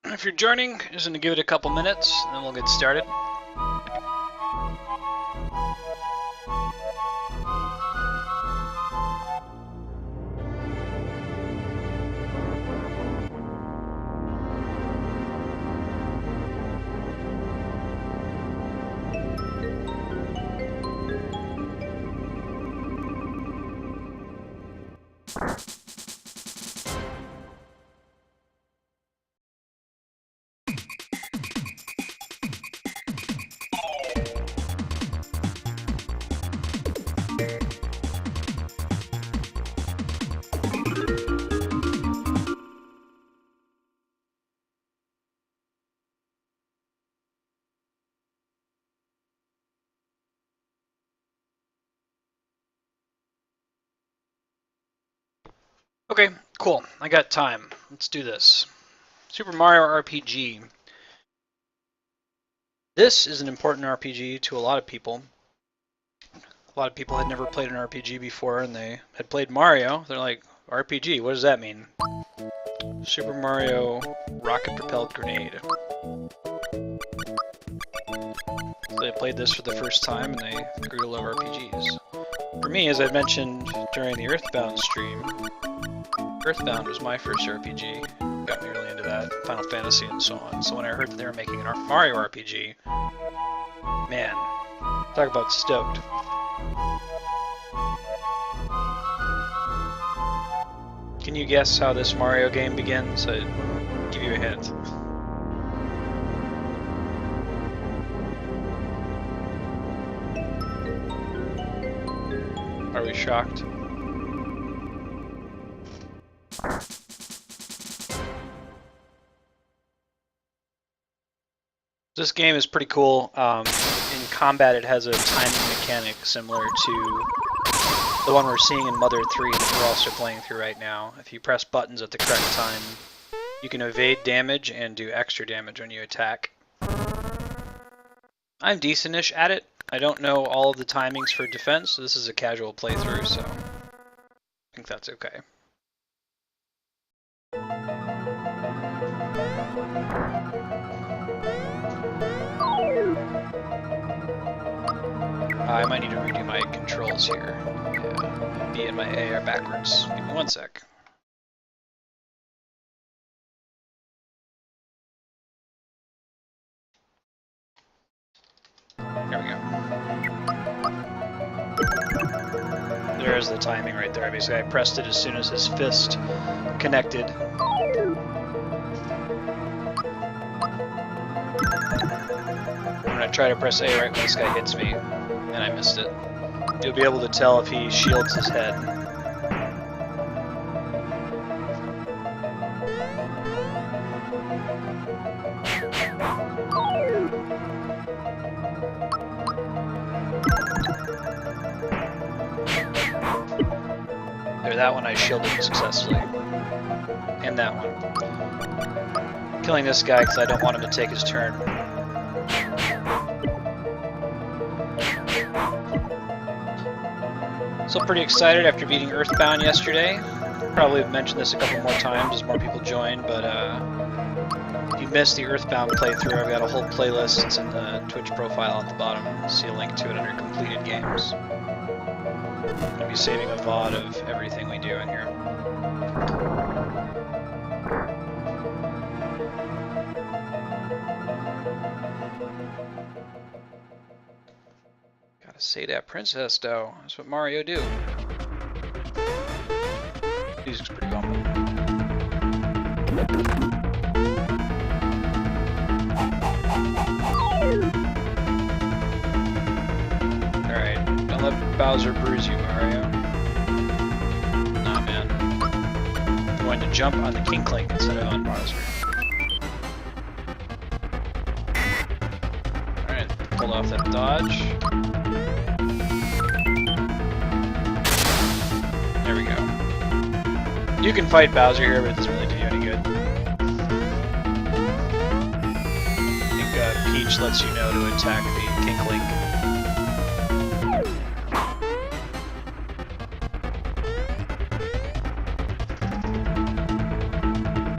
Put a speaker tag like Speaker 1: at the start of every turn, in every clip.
Speaker 1: If you're joining, just going to give it a couple minutes, and then we'll get started. Okay, cool. I got time. Let's do this. Super Mario RPG. This is an important RPG to a lot of people. A lot of people had never played an RPG before, and they had played Mario. They're like, RPG, what does that mean? Super Mario rocket-propelled grenade. So they played this for the first time, and they grew to love RPGs. For me, as I mentioned during the Earthbound stream, Earthbound was my first RPG, got me really into that, Final Fantasy and so on. So when I heard that they were making an Mario RPG, man, talk about stoked. Can you guess how this Mario game begins? I'll give you a hint. Are we shocked? This game is pretty cool. In combat, it has a timing mechanic similar to the one we're seeing in Mother 3 that we're also playing through right now. If you press buttons at the correct time, you can evade damage and do extra damage when you attack. I'm decent-ish at it. I don't know all of the timings for defense, so this is a casual playthrough, so I think that's okay. I might need to redo my controls here. Yeah, B and my A are backwards. Give me one sec. There we go. There's the timing right there. Basically, I pressed it as soon as his fist connected. I'm gonna try to press A right when this guy hits me, and I missed it. You'll be able to tell if he shields his head. There, that one I shielded successfully. And that one. Killing this guy because I don't want him to take his turn. So pretty excited after beating Earthbound yesterday. Probably have mentioned this a couple more times as more people join, but if you missed the Earthbound playthrough, I've got a whole playlist. It's in the Twitch profile at the bottom. See a link to it under completed games. I'm going to be saving a VOD of everything we do in here. Gotta say that princess though. That's what Mario do. Music's pretty bumpy. Alright, don't let Bowser bruise you, Mario. Nah, man. I'm going to jump on the King Clink instead of on Bowser. Alright, pulled off that dodge. There we go. You can fight Bowser here, but it doesn't really do you any good. I think Peach lets you know to attack the King Clink.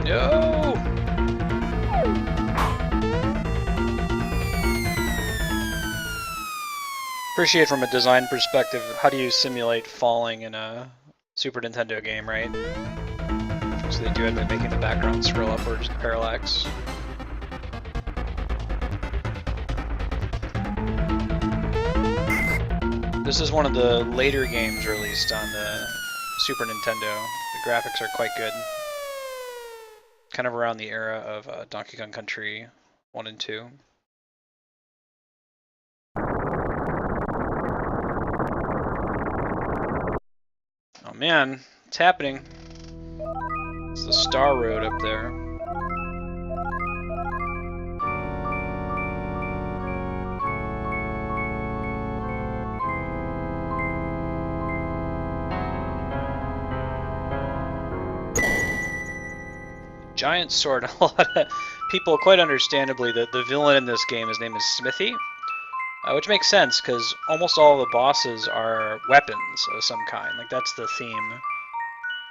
Speaker 1: No! Appreciate from a design perspective, how do you simulate falling in a Super Nintendo game, right? So they do it by making the background scroll upwards with parallax. This is one of the later games released on the Super Nintendo. The graphics are quite good. Kind of around the era of Donkey Kong Country 1 and 2. Oh man, it's happening. It's the Star Road up there. Giant sword. A lot of people, quite understandably, the villain in this game, his name is Smithy, which makes sense because almost all the bosses are weapons of some kind. Like that's the theme,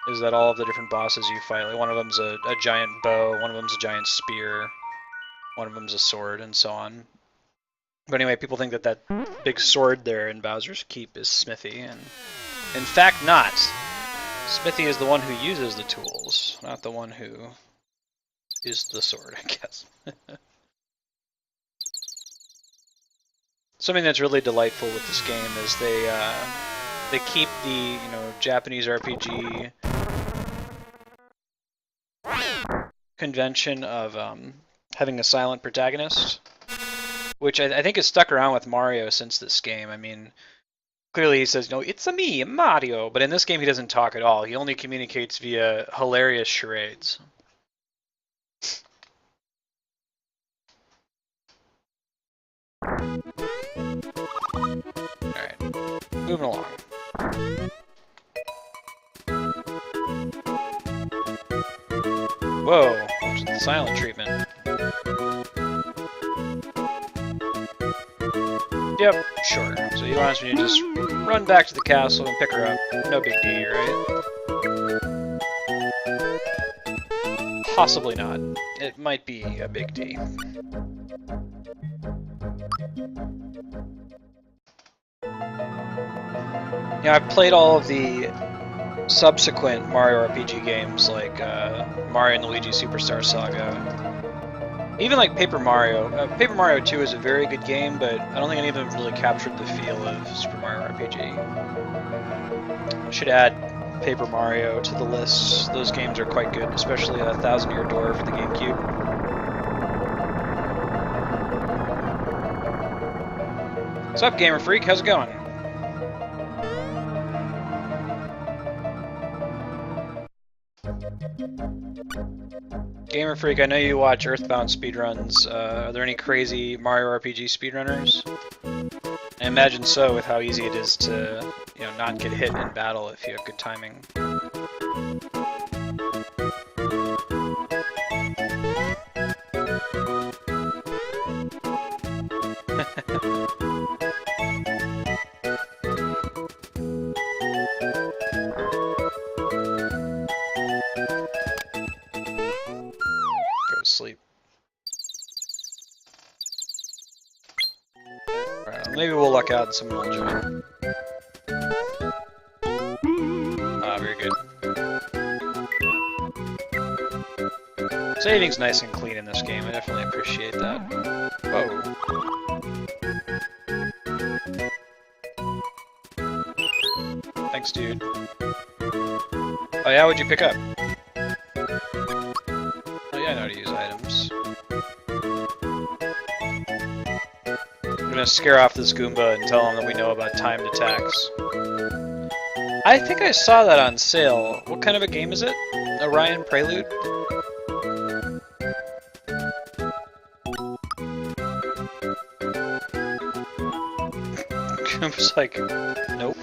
Speaker 1: is that all of the different bosses you fight, like one of them's a giant bow, one of them's a giant spear, one of them's a sword, and so on. But anyway, people think that that big sword there in Bowser's Keep is Smithy, and in fact not. Smithy is the one who uses the tools, not the one who is the sword, I guess. Something that's really delightful with this game is they keep the Japanese RPG convention of having a silent protagonist, which I think has stuck around with Mario since this game. I mean, clearly he says, it's me, Mario, but in this game he doesn't talk at all. He only communicates via hilarious charades. Alright, moving along. Whoa, what's the silent treatment? Yep, sure. So you want me to just run back to the castle and pick her up. No big deal, right? Possibly not. It might be a big D. Yeah, I've played all of the subsequent Mario RPG games like Mario & Luigi Superstar Saga. Even like Paper Mario. Paper Mario 2 is a very good game, but I don't think any of them really captured the feel of Super Mario RPG. I should add Paper Mario to the list. Those games are quite good, especially Thousand Year Door for the GameCube. What's up, Gamer Freak? How's it going? Gamer Freak, I know you watch Earthbound speedruns. Are there any crazy Mario RPG speedrunners? I imagine so, with how easy it is to, not get hit in battle if you have good timing. Sleep. Alright, maybe we'll luck out in some little joint. Ah, very good. Saving's nice and clean in this game, I definitely appreciate that. Whoa. Thanks, dude. Oh yeah, what'd you pick up? I know how to use items. I'm gonna scare off this Goomba and tell him that we know about timed attacks. I think I saw that on sale. What kind of a game is it? Orion Prelude? Goomba's like, nope.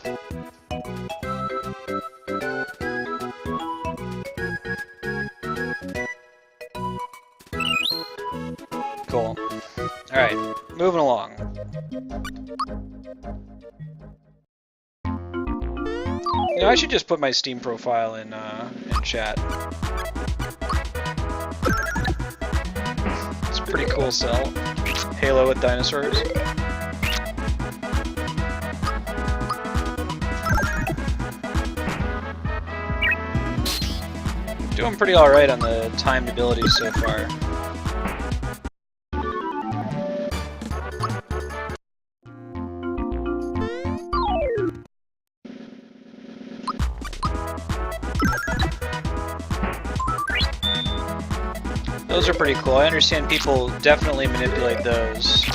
Speaker 1: Cool. Alright, moving along. I should just put my Steam profile in chat. It's a pretty cool cell. Halo with dinosaurs. Doing pretty alright on the timed abilities so far. Those are pretty cool. I understand people definitely manipulate those.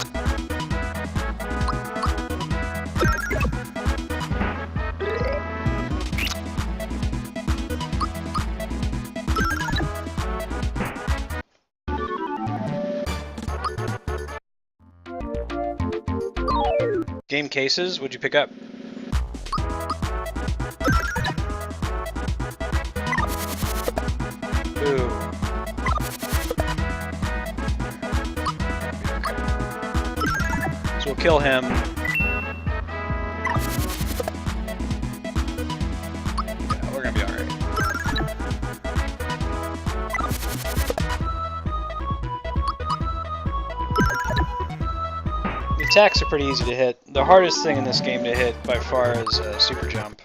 Speaker 1: Game cases, what'd you pick up? Ooh. So we'll kill him. Yeah, we're gonna be alright. The attacks are pretty easy to hit. The hardest thing in this game to hit by far is super jump.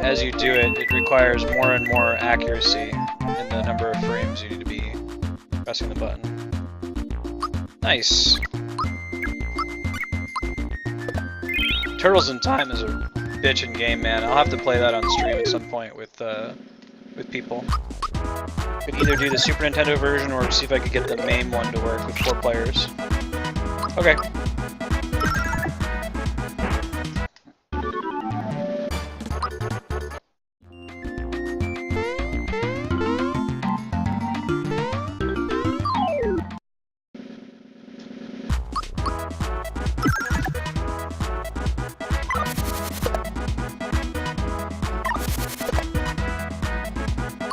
Speaker 1: As you do it, it requires more and more accuracy in the number of frames you need to be pressing the button. Nice! Turtles in Time is a bitchin' game, man. I'll have to play that on stream at some point with people. Could either do the Super Nintendo version or see if I could get the MAME one to work with 4 players. Okay.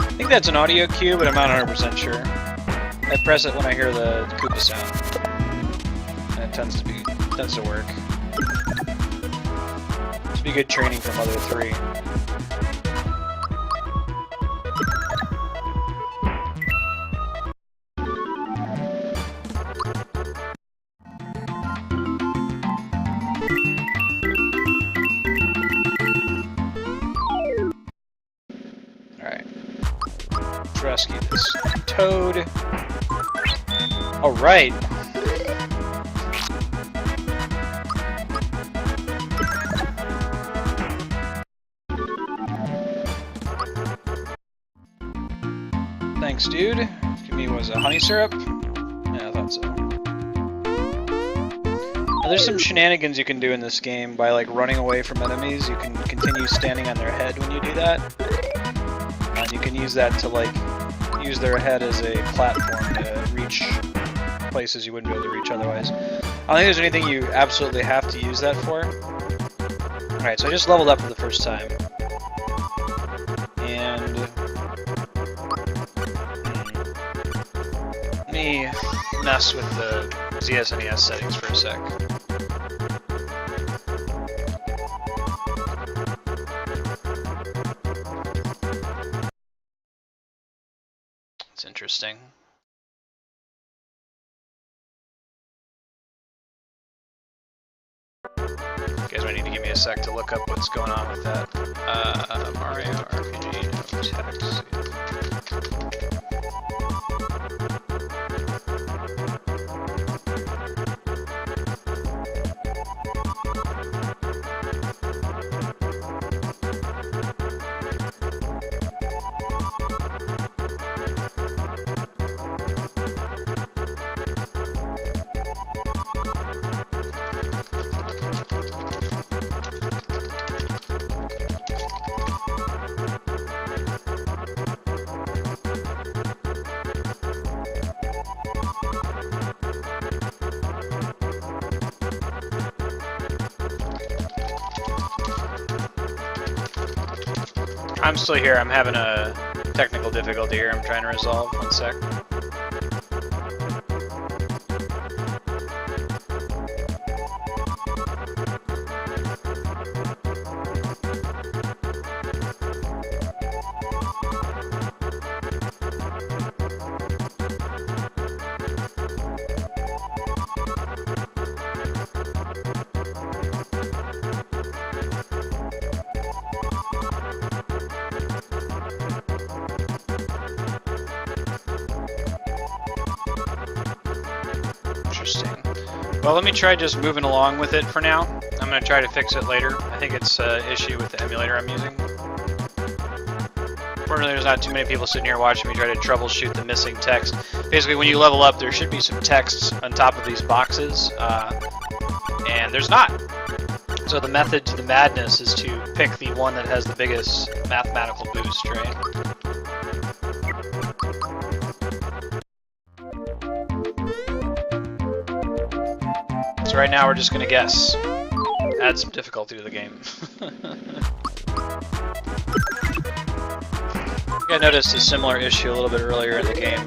Speaker 1: I think that's an audio cue, but I'm not 100% sure. I press it when I hear the Koopa sound, and it tends to work. This would be good training for Mother 3. Rescue this toad. Alright. Thanks, dude. Give me, what was it, honey syrup? Yeah, I thought so. Now, there's some shenanigans you can do in this game by like running away from enemies. You can continue standing on their head when you do that. And you can use that to like use their head as a platform to reach places you wouldn't be able to reach otherwise. I don't think there's anything you absolutely have to use that for. Alright, so I just leveled up for the first time. And let me mess with the ZSNES settings for a sec. It's interesting. You guys might need to give me a sec to look up what's going on with that. Mario RPG, no text. I'm still here. I'm having a technical difficulty here. I'm trying to resolve. One sec. Well, let me try just moving along with it for now. I'm going to try to fix it later. I think it's an issue with the emulator I'm using. Fortunately, there's not too many people sitting here watching me try to troubleshoot the missing text. Basically, when you level up, there should be some text on top of these boxes, and there's not. So the method to the madness is to pick the one that has the biggest mathematical boost, right? So right now we're just gonna guess. Add some difficulty to the game. I noticed a similar issue a little bit earlier in the game.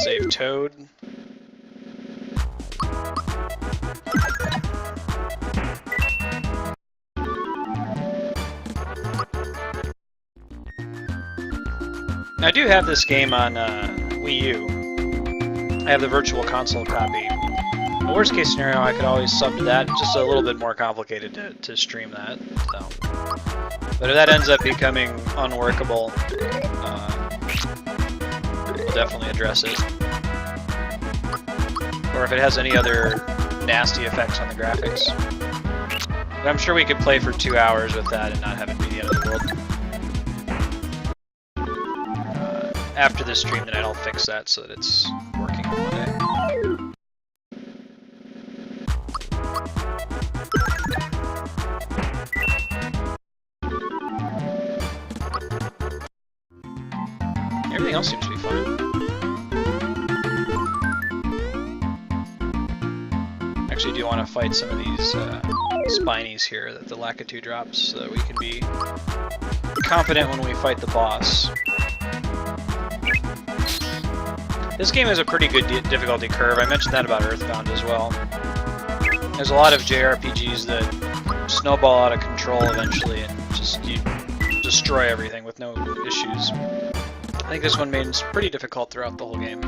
Speaker 1: Save Toad. I do have this game on Wii U. I have the Virtual Console copy. The worst case scenario, I could always sub to that. It's just a little bit more complicated to stream that. So. But if that ends up becoming unworkable, we'll definitely address it. Or if it has any other nasty effects on the graphics. But I'm sure we could play for 2 hours with that and not have it be the end of the world. After this stream tonight, I'll fix that so that it's working on Monday. Everything else seems to be fine. Actually, I do want to fight some of these spinies here that the Lakitu drops so that we can be confident when we fight the boss. This game has a pretty good difficulty curve. I mentioned that about Earthbound as well. There's a lot of JRPGs that snowball out of control eventually and just you destroy everything with no issues. I think this one made it pretty difficult throughout the whole game.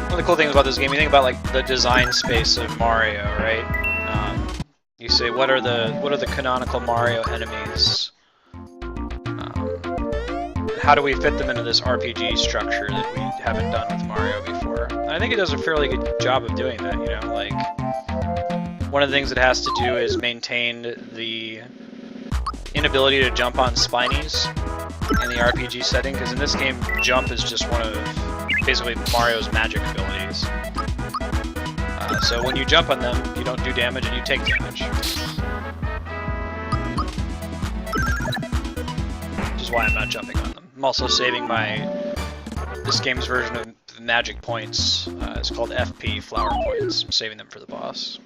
Speaker 1: One of the cool things about this game, you think about like the design space of Mario, right? You say, what are the canonical Mario enemies? How do we fit them into this RPG structure that we haven't done with Mario before? And I think it does a fairly good job of doing that. You know, like one of the things it has to do is maintain the inability to jump on spinies in the RPG setting, because in this game, jump is just one of basically Mario's magic abilities. So when you jump on them, you don't do damage and you take damage. Which is why I'm not jumping on them. I'm also saving this game's version of magic points. It's called FP, Flower Points. I'm saving them for the boss.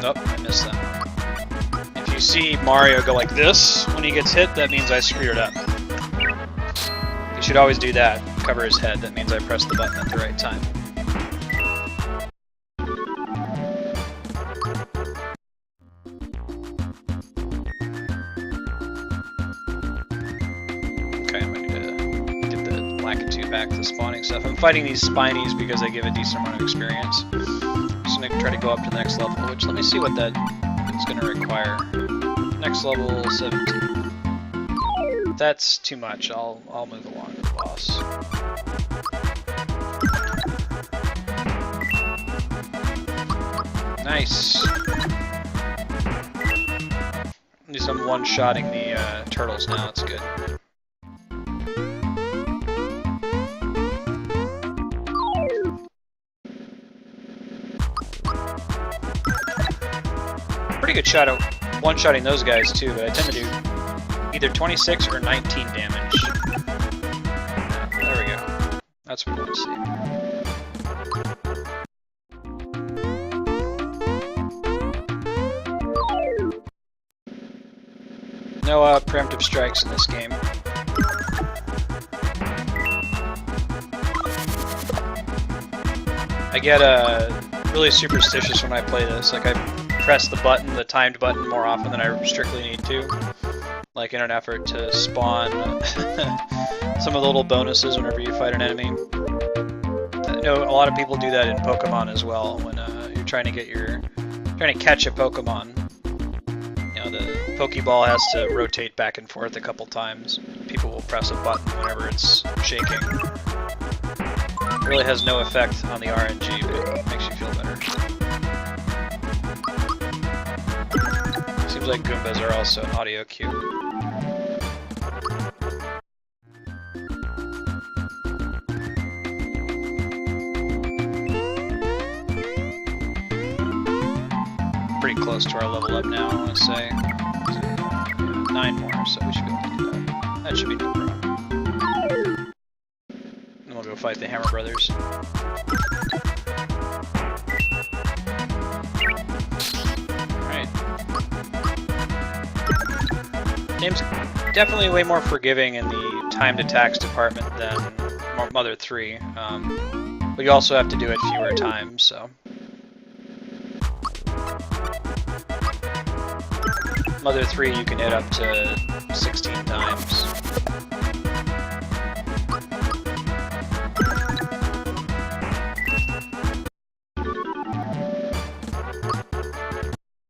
Speaker 1: Oh, I missed that. If you see Mario go like this when he gets hit, that means I screwed it up. You should always do that. Cover his head. That means I pressed the button at the right time. Okay, I'm going to get the Lakitu back to spawning stuff. I'm fighting these spinies because they give a decent amount of experience. I'm just going to try to go up to the next level, which let me see what that is going to require. Next level, 17. If that's too much, I'll move along to the boss. Nice. At least I'm one-shotting the turtles now, that's good. Pretty good shot at one-shotting those guys too, but I tend to do either 26 or 19 damage. There we go. That's what I want to see. No preemptive strikes in this game. I get really superstitious when I play this. Like I press the timed button more often than I strictly need to. Like in an effort to spawn some of the little bonuses whenever you fight an enemy. I know a lot of people do that in Pokemon as well when you're trying to catch a Pokemon. You know, the Pokeball has to rotate back and forth a couple times. People will press a button whenever it's shaking. It really has no effect on the RNG, but it makes you feel better. Seems like Goombas are also an audio cue. Pretty close to our level up now, I want to say. 9 more, so we should be able to do that. That should be no problem. Then we'll go fight the Hammer Brothers. Alright. Game's definitely way more forgiving in the timed attacks department than Mother 3. But you also have to do it fewer times, so. Mother 3 you can hit up to 16 times.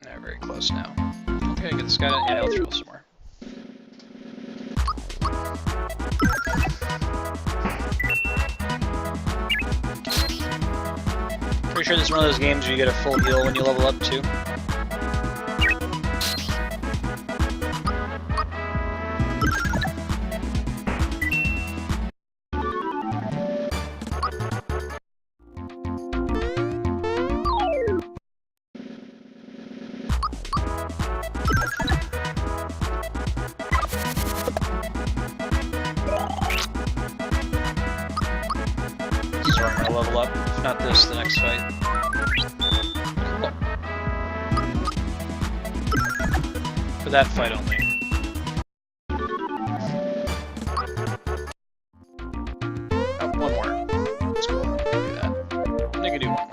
Speaker 1: Yeah, very close now. Okay, get this guy in. Yeah, he'll throw some more. Pretty sure this is one of those games where you get a full heal when you level up too. Level up, if not this, the next fight. Cool. For that fight only. Oh, one more. That's cool. Do that. I think I do one more.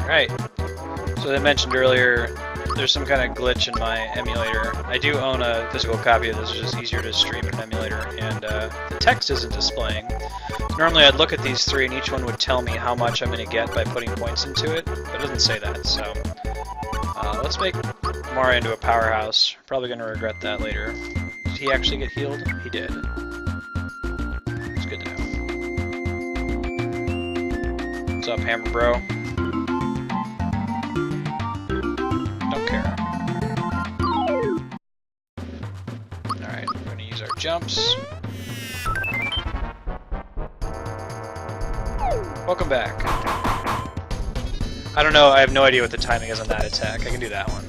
Speaker 1: Alright, so as I mentioned earlier, there's some kind of glitch in my emulator. I do own a physical copy of this, it's just easier to stream in an emulator, and the text isn't displaying. Normally I'd look at these three and each one would tell me how much I'm going to get by putting points into it, but it doesn't say that, so let's make Mario into a powerhouse. Probably going to regret that later. Did he actually get healed? He did. It's good to know. What's up, Hammer Bro? Don't care. Alright, we're going to use our jumps. Welcome back. I don't know, I have no idea what the timing is on that attack. I can do that one.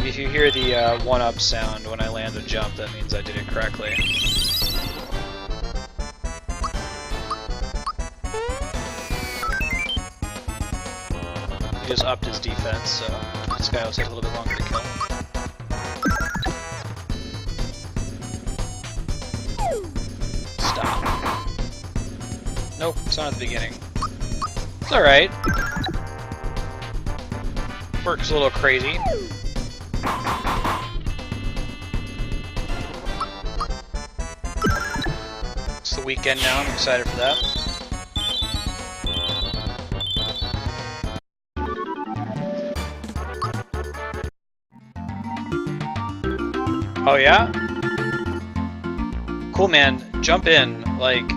Speaker 1: If you hear the 1-up sound when I land a jump, that means I did it correctly. He just upped his defense, so this guy will take a little bit longer to kill. Stop. Nope, it's not at the beginning. It's alright. Works a little crazy. It's the weekend now, I'm excited for that. Oh yeah? Cool, man. Jump in. Like,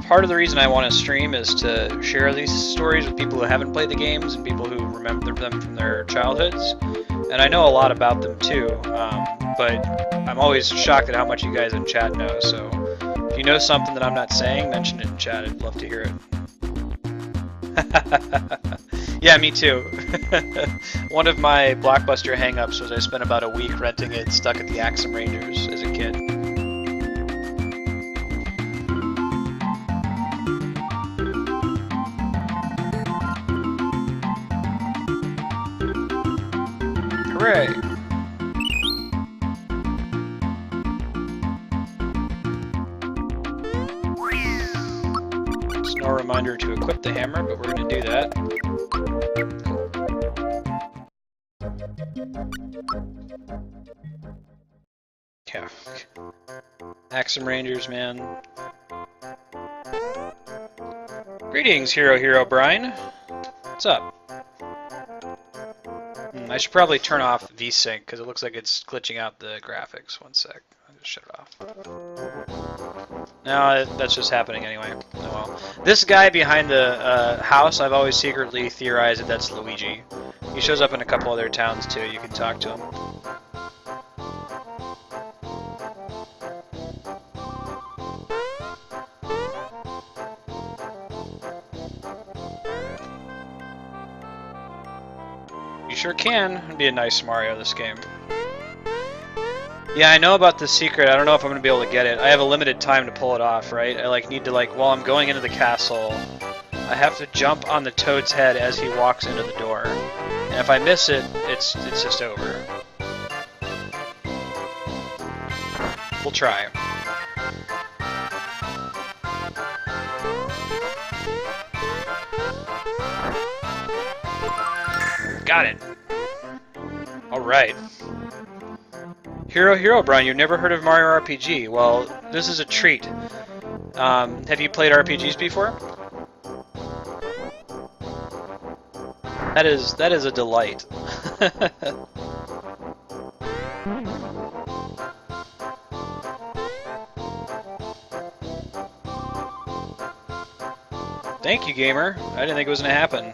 Speaker 1: part of the reason I want to stream is to share these stories with people who haven't played the games and people who remember them from their childhoods. And I know a lot about them too, but I'm always shocked at how much you guys in chat know, so If you know something that I'm not saying, mention it in chat. I'd love to hear it. Yeah, me too. One of my Blockbuster hang-ups was I spent about a week renting it stuck at the Axum Rangers as a kid. Hooray! There's no reminder to equip the hammer, but we're going to do that. Yeah. Axum Rangers, man. Greetings, Hero Brian. What's up? I should probably turn off VSync because it looks like it's glitching out the graphics. One sec. I'll just shut it off. No, that's just happening anyway. Oh well. This guy behind the house, I've always secretly theorized that that's Luigi. He shows up in a couple other towns too. You can talk to him. You sure can. It'd be a nice Mario, this game. Yeah, I know about the secret. I don't know if I'm going to be able to get it. I have a limited time to pull it off, right? I need to while I'm going into the castle, I have to jump on the Toad's head as he walks into the door. And if I miss it, it's just over. We'll try. Got it. Alright. Hero Brian, you've never heard of Mario RPG. Well, this is a treat. Have you played RPGs before? That is a delight. Thank you, gamer. I didn't think it was gonna happen.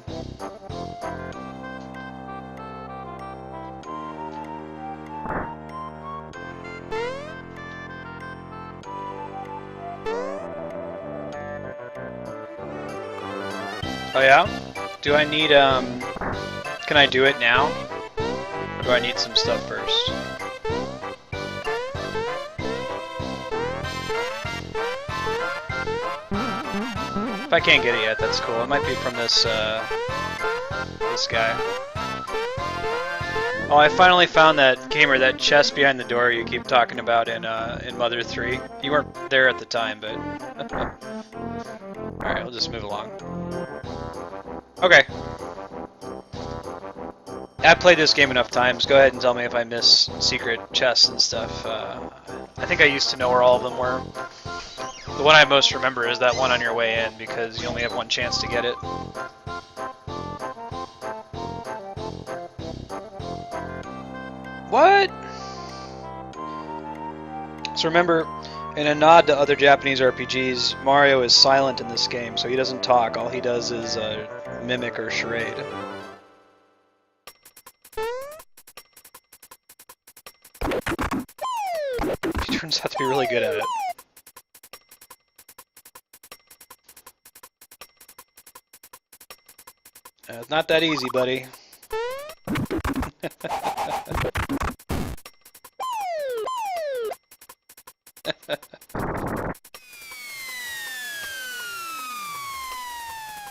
Speaker 1: Oh yeah? Do I need, can I do it now? Or do I need some stuff first? If I can't get it yet, that's cool. It might be from this, this guy. Oh, I finally found that, gamer, that chest behind the door you keep talking about in Mother 3. You weren't there at the time, but... Alright, we'll just move along. Okay. I've played this game enough times. Go ahead and tell me if I miss secret chests and stuff. I think I used to know where all of them were. The one I most remember is that one on your way in, because you only have one chance to get it. What? So remember, in a nod to other Japanese RPGs, Mario is silent in this game, so he doesn't talk. All he does is mimic or charade. He turns out to be really good at it. It's not that easy, buddy.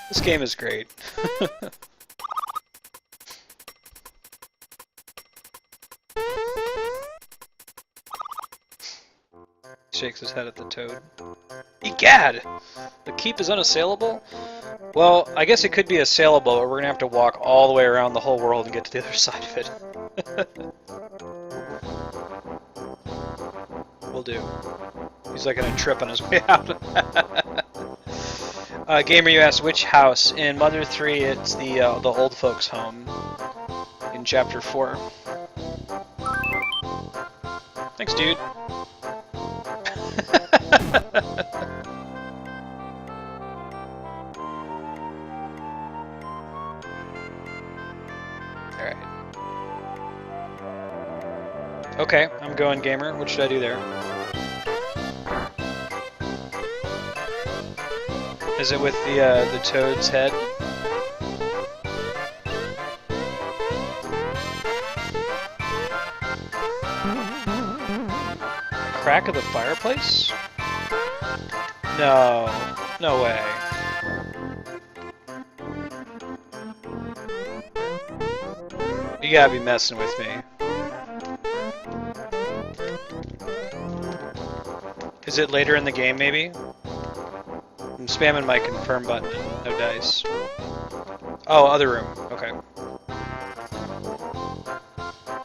Speaker 1: This game is great. Shakes his head at the Toad. Egad! The keep is unassailable? Well, I guess it could be assailable, but we're gonna have to walk all the way around the whole world and get to the other side of it. Will do. He's like gonna trip on his way out. Gamer, you asked which house. In Mother 3, it's the old folks' home. In Chapter 4. Thanks, dude. Alright. Okay, I'm going, gamer. What should I do there? Is it with the toad's head? Crack of the fireplace? No. No way. You gotta be messing with me. Is it later in the game, maybe? I'm spamming my confirm button. No dice. Oh, other room. Okay.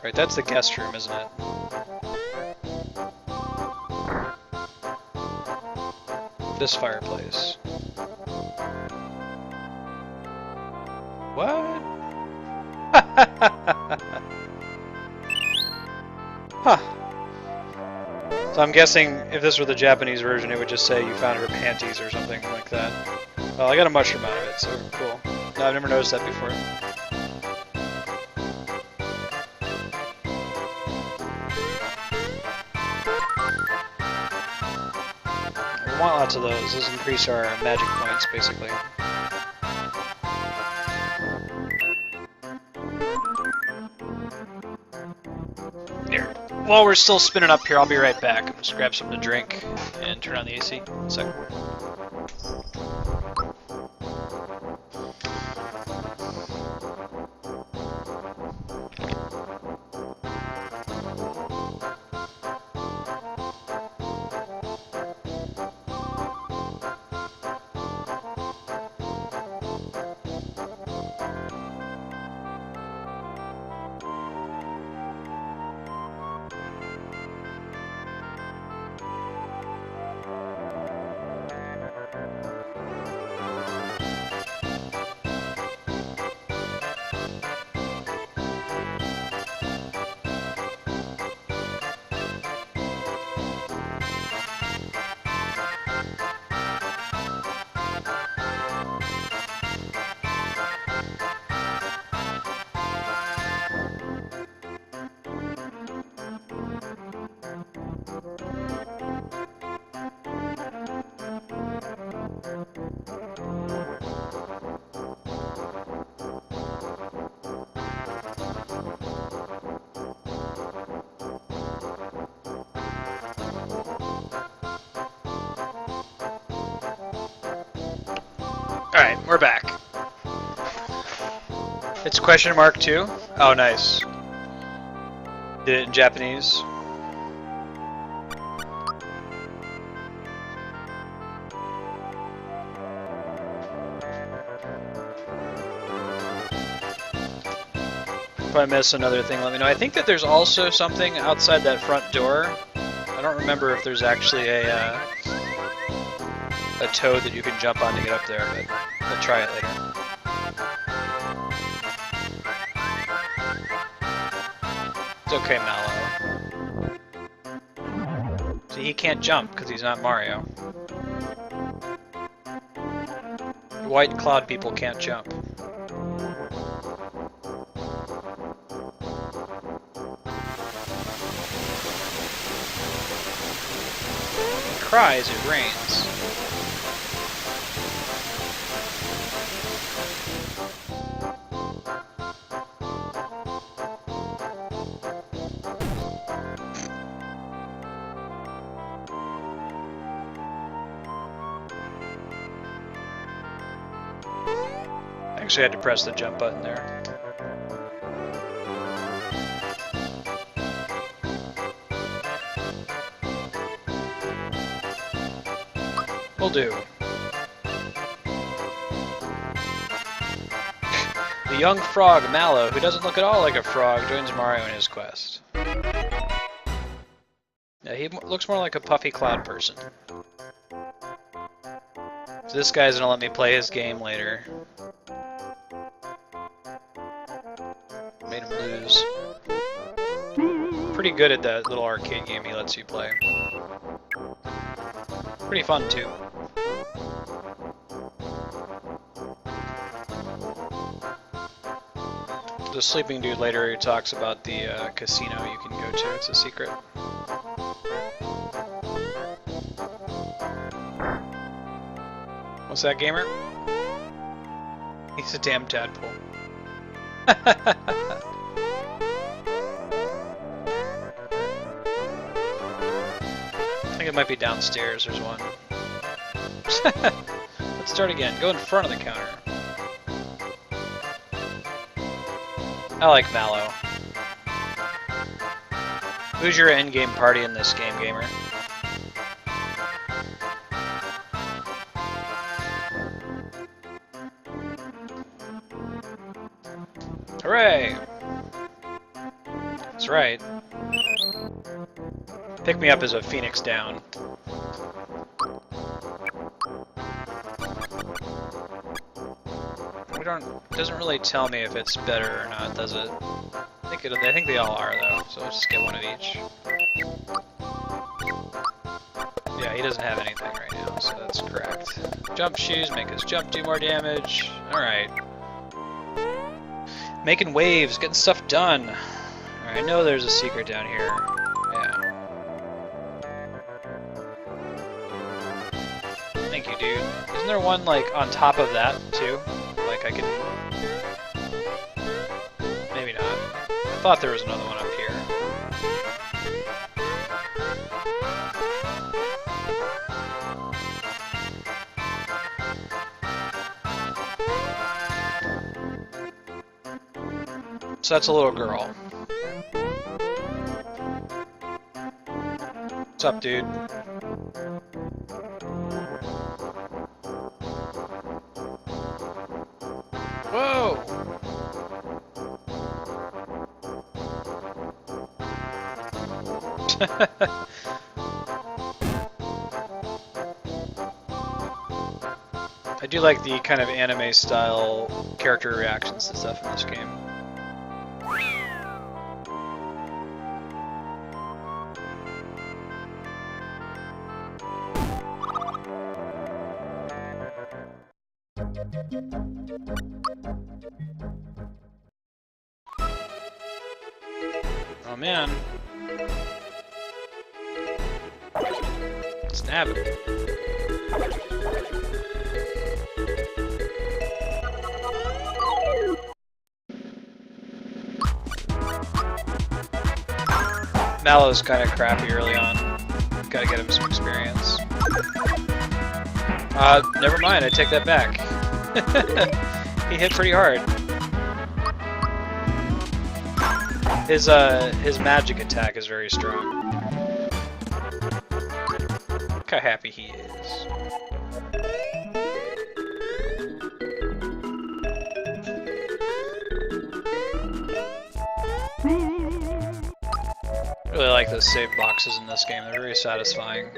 Speaker 1: Right, that's the guest room, isn't it? This fireplace. What? Huh. So I'm guessing if this were the Japanese version, it would just say you found her panties or something like that. Well, I got a mushroom out of it, so cool. No, I've never noticed that before. We want lots of those. Those increase our magic points, basically. Here. While we're still spinning up here, I'll be right back. I'm just grab something to drink and turn on the AC. 1 second. Alright, we're back. It's question mark 2? Oh, nice. Did it in Japanese? If I miss another thing, let me know. I think that there's also something outside that front door. I don't remember if there's actually a toad that you can jump on to get up there, but we'll try it later. It's okay, Mallow. See, he can't jump because he's not Mario. White cloud people can't jump. He cries, it rains. Actually, I had to press the jump button there. Will do. The young frog, Mallow, who doesn't look at all like a frog, joins Mario in his quest. Yeah, he looks more like a puffy cloud person. So this guy's gonna let me play his game later. Made him lose. Pretty good at that little arcade game he lets you play. Pretty fun too. The sleeping dude later he talks about the casino you can go to. It's a secret. What's that, gamer? He's a damn tadpole. I think it might be downstairs, there's one. Let's start again. Go in front of the counter. I like Mallow. Who's your endgame party in this game, gamer? Hooray! That's right. Pick me up as a phoenix down. It doesn't really tell me if it's better or not, does it? I think they all are though, so let's just get one of each. Yeah, he doesn't have anything right now, so that's correct. Jump shoes make his jump do more damage. Alright. Making waves, getting stuff done. Alright, I know there's a secret down here. Yeah. Thank you, dude. Isn't there one, like, on top of that, too? Like, I could... Maybe not. I thought there was another one up here. So that's a little girl. What's up, dude? Whoa! I do like the kind of anime style character reactions to stuff in this game. Oh man. Snap it. Mallow's kind of crappy early on. Gotta get him some experience. Never mind, I take that back. He hit pretty hard. His magic attack is very strong. Look how happy he is. I really like those save boxes in this game, they're very satisfying.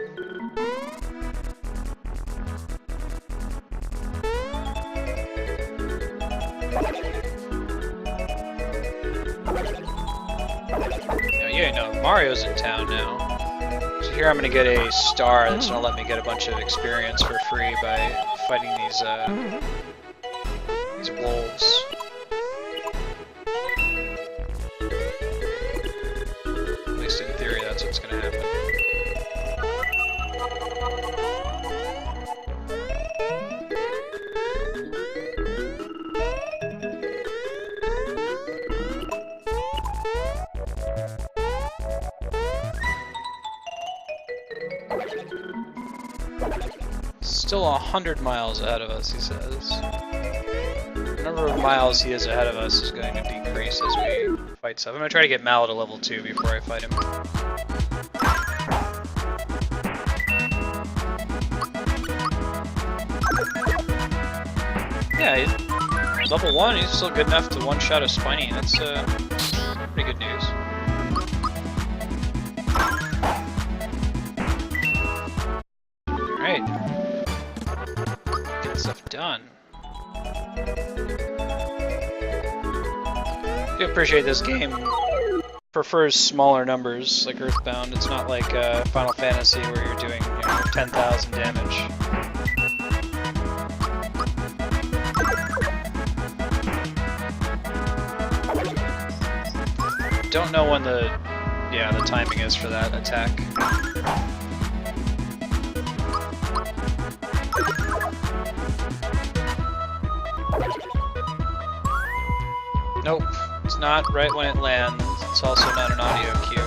Speaker 1: Mario's in town now. So here I'm gonna get a star that's gonna let me get a bunch of experience for free by fighting these wolves. At least in theory, that's what's gonna happen. Still 100 miles ahead of us, he says. The number of miles he is ahead of us is going to decrease as we fight stuff. I'm going to try to get Mallow to level 2 before I fight him. Yeah, he's level 1, he's still good enough to one-shot a Spiny. That's pretty good news. Alright. Stuff done. I do appreciate this game prefers smaller numbers like Earthbound. It's not like Final Fantasy where you're doing 10,000 damage. Don't know when the timing is for that attack. Nope, it's not right when it lands. It's also not an audio cue.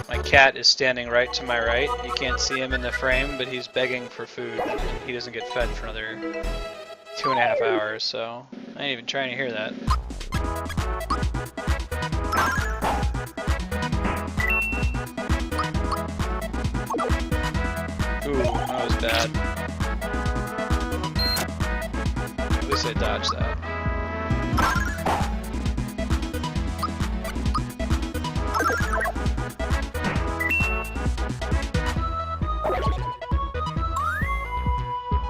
Speaker 1: My cat is standing right to my right. You can't see him in the frame, but he's begging for food, and he doesn't get fed for another 2.5 hours, so I ain't even trying to hear that. Ooh, that was bad. At least I dodged that.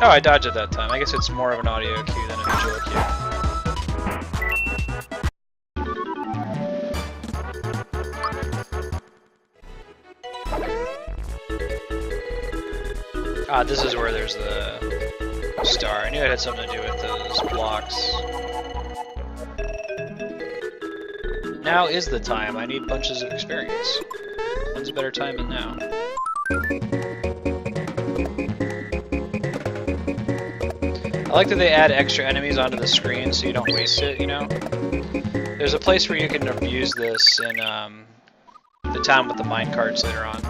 Speaker 1: Oh, I dodged it that time. I guess it's more of an audio cue than a visual cue. Ah, this is where there's the star. I knew it had something to do with those blocks. Now is the time. I need bunches of experience. When's a better time than now? I like that they add extra enemies onto the screen so you don't waste it, you know? There's a place where you can abuse this in the town with the minecarts later on.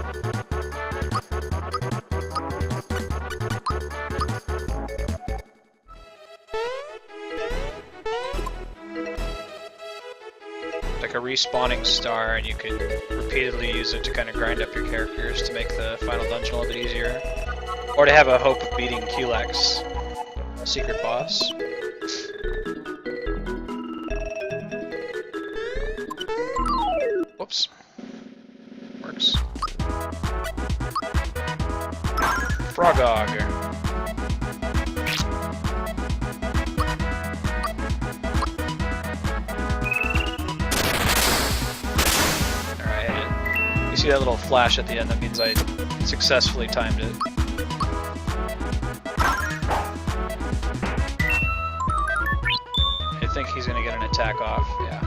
Speaker 1: Like a respawning star, and you can repeatedly use it to kind of grind up your characters to make the final dungeon a little bit easier. Or to have a hope of beating Culex, secret boss. Whoops. Works. Frogog. See that little flash at the end, that means I successfully timed it. I think he's gonna get an attack off, yeah.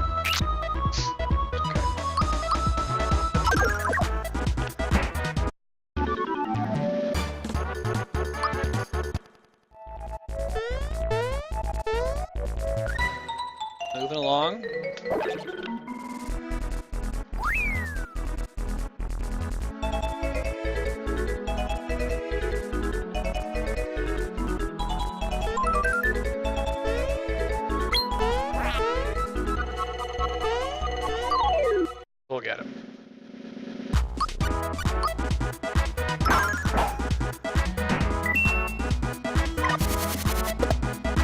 Speaker 1: Okay. Moving along. We'll get him.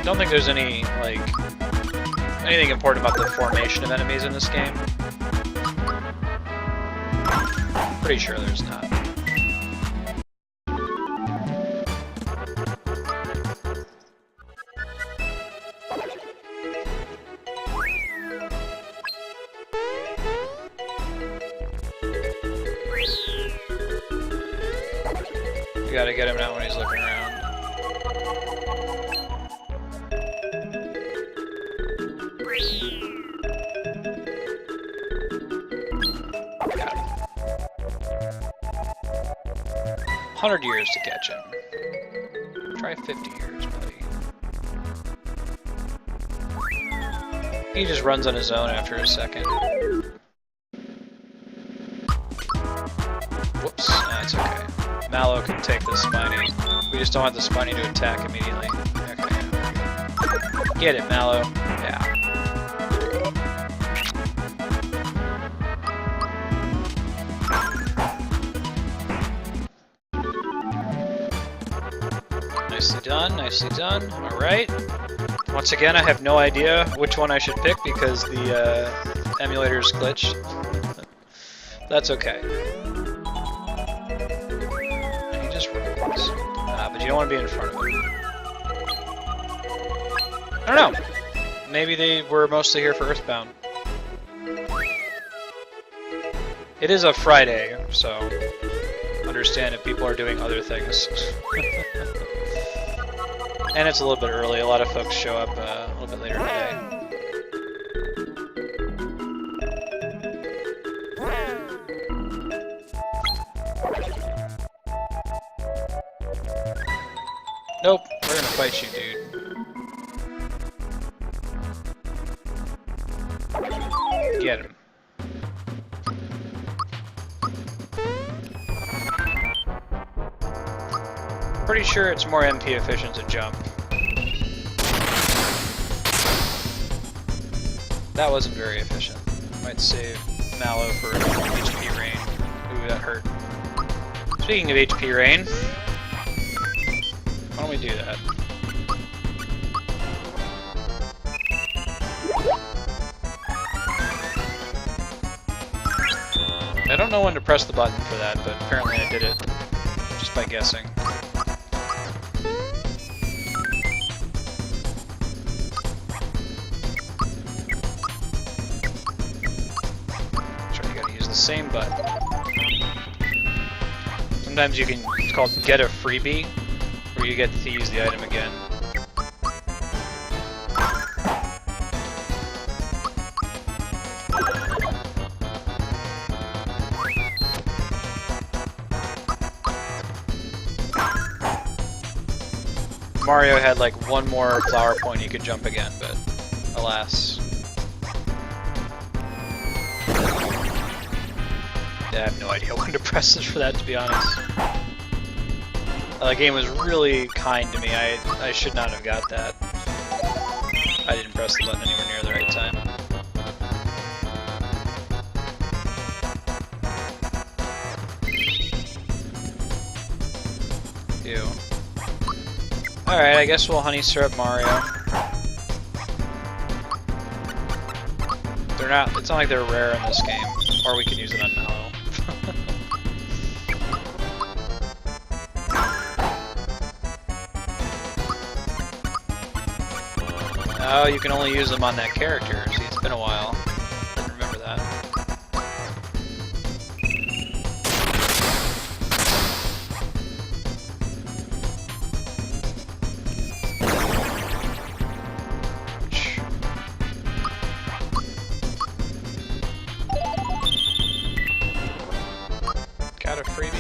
Speaker 1: Don't think there's any, like, anything important about the formation of enemies in this game. Pretty sure there's not. You gotta get him out when he's looking around. Got him. 100 years to catch him. Try 50 years, buddy. He just runs on his own after a second. Whoops, that's okay. Mallow can take the spiny. We just don't want the spiny to attack immediately. Okay. Get it, Mallow. Yeah. Nicely done, nicely done. Alright. Once again, I have no idea which one I should pick because the emulator's glitched. That's okay. But you don't want to be in front of him. I don't know. Maybe they were mostly here for Earthbound. It is a Friday, so understand if people are doing other things. And it's a little bit early. A lot of folks show up a little bit later today. Nope, we're gonna fight you, dude. Get him. Pretty sure it's more MP efficient to jump. That wasn't very efficient. Might save Mallow for HP rain. Ooh, that hurt. Speaking of HP rain, why don't we do that? I don't know when to press the button for that, but apparently I did it just by guessing. Same button. Sometimes you can, it's called get a freebie, where you get to use the item again. Mario had like one more flower point he could jump again, but alas. I have no idea when to press this for that, to be honest. The game was really kind to me. I should not have got that. I didn't press the button anywhere near the right time. Ew. Alright, I guess we'll honey syrup Mario. They're not, it's not like they're rare in this game. Or we can use it on Mallow. Oh, you can only use them on that character. See, it's been a while. Didn't remember that. Got a freebie?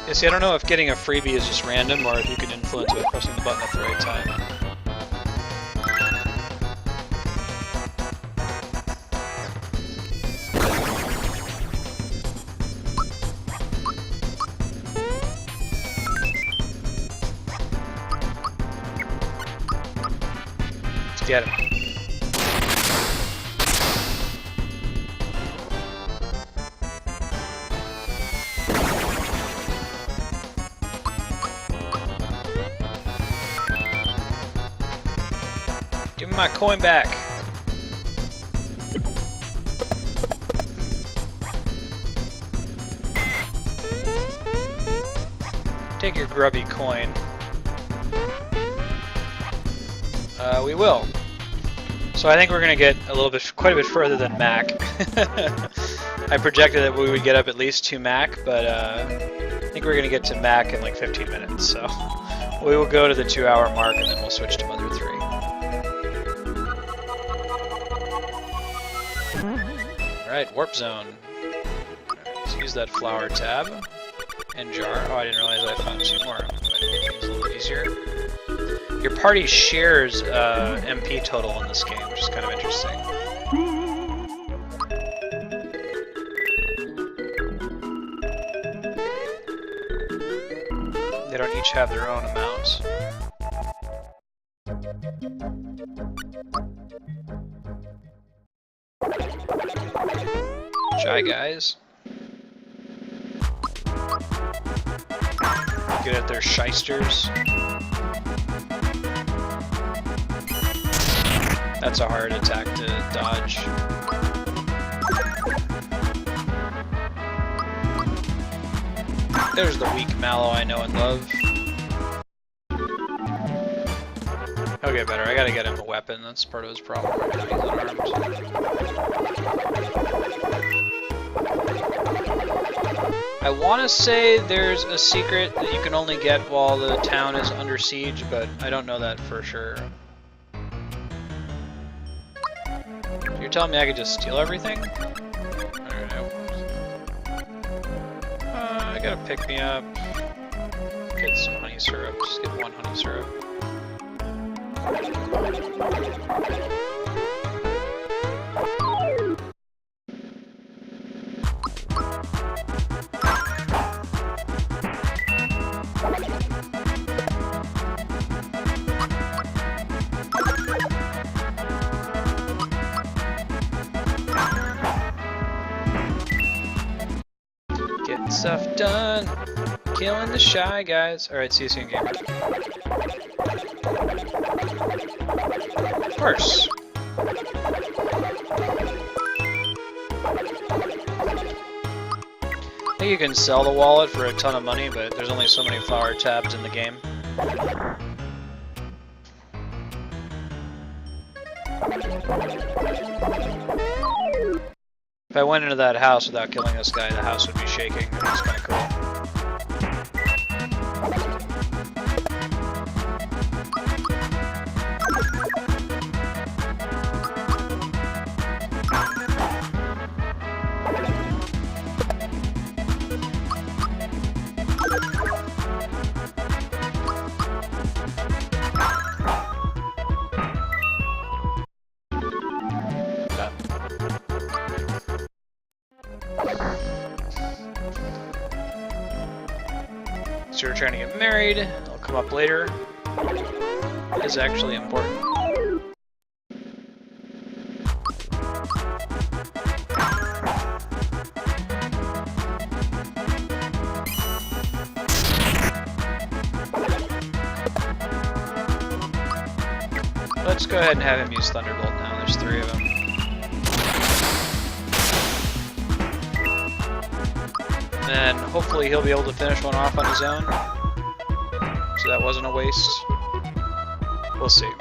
Speaker 1: Yeah, see, I don't know if getting a freebie is just random or if you can influence it by pressing the button at the right time. Get him. Give me my coin back. Take your grubby coin. We will. So I think we're gonna get a little bit, quite a bit further than Mack. I projected that we would get up at least to Mack, but I think we're gonna get to Mack in like 15 minutes. So we will go to the 2-hour mark and then we'll switch to Mother 3. Alright, warp zone. Let's use that flower tab and jar. Oh, I didn't realize I found 2 more. Might make things a little easier. Your party shares MP total in this game, which is kind of interesting. They don't each have their own amounts. Shy guys. Good at their shysters. That's a hard attack to dodge. There's the weak Mallow I know and love. He'll get better. I gotta get him a weapon. That's part of his problem right now. He's unarmed. I want to say there's a secret that you can only get while the town is under siege, but I don't know that for sure. You're telling me I could just steal everything? Alright. I gotta pick me up. Get some honey syrup. Just get 1 honey syrup. Getting stuff done. Killing the shy guys. Alright, see you soon, gamer. Of course. I think you can sell the wallet for a ton of money, but there's only so many flower tabs in the game. If I went into that house without killing this guy, the house would be shaking. It's kind of cool. So we're trying to get married. It'll come up later. It is actually important. Let's go ahead and have him use Thunderbolt now. There's 3 of them. And hopefully he'll be able to finish one off on his own. So that wasn't a waste. We'll see. It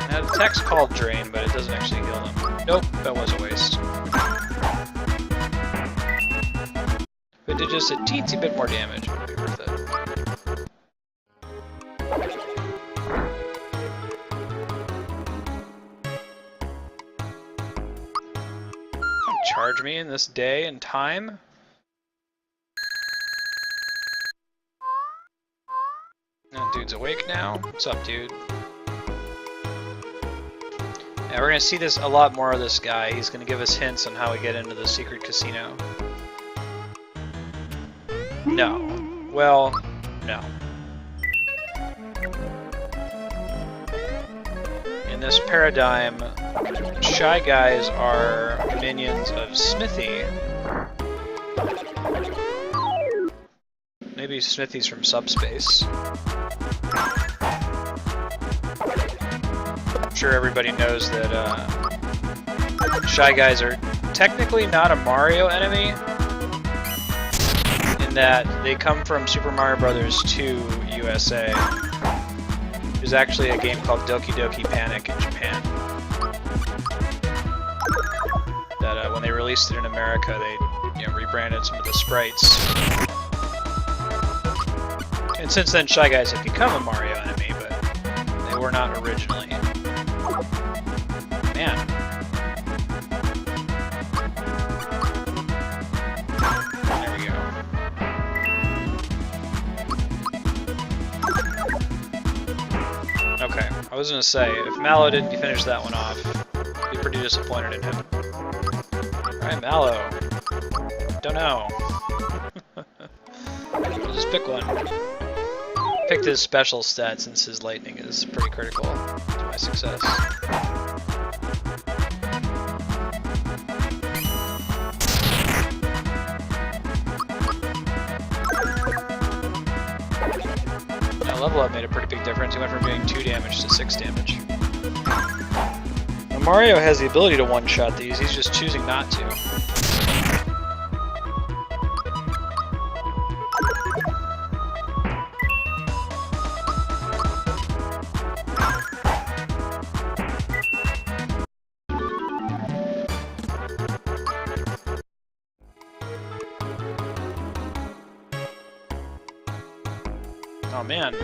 Speaker 1: had a text called Drain, but it doesn't actually heal him. Nope, that was a waste. If it did just a teensy bit more damage, it would be worth it. Charge me in this day and time? That dude's awake now. What's up, dude? Yeah, we're gonna see this a lot more of this guy. He's gonna give us hints on how we get into the secret casino. No. Well, no. In this paradigm, shy guys are minions of Smithy. Maybe Smithy's from subspace. I'm sure everybody knows that shy guys are technically not a Mario enemy, in that they come from Super Mario Bros. 2 USA. There's actually a game called Doki Doki Panic in Japan. That when they released it in America, they rebranded some of the sprites. And since then, Shy Guys have become a Mario enemy, but they were not originally. Man. There we go. Okay, I was gonna say, if Mallow didn't finish that one off, I'd be pretty disappointed in him. Alright, Mallow. Don't know. We'll just pick one. Picked his special stat since his lightning is pretty critical to my success. Now level up made a pretty big difference. He went from doing 2 damage to 6 damage. Now Mario has the ability to one-shot these, he's just choosing not to. Oh man.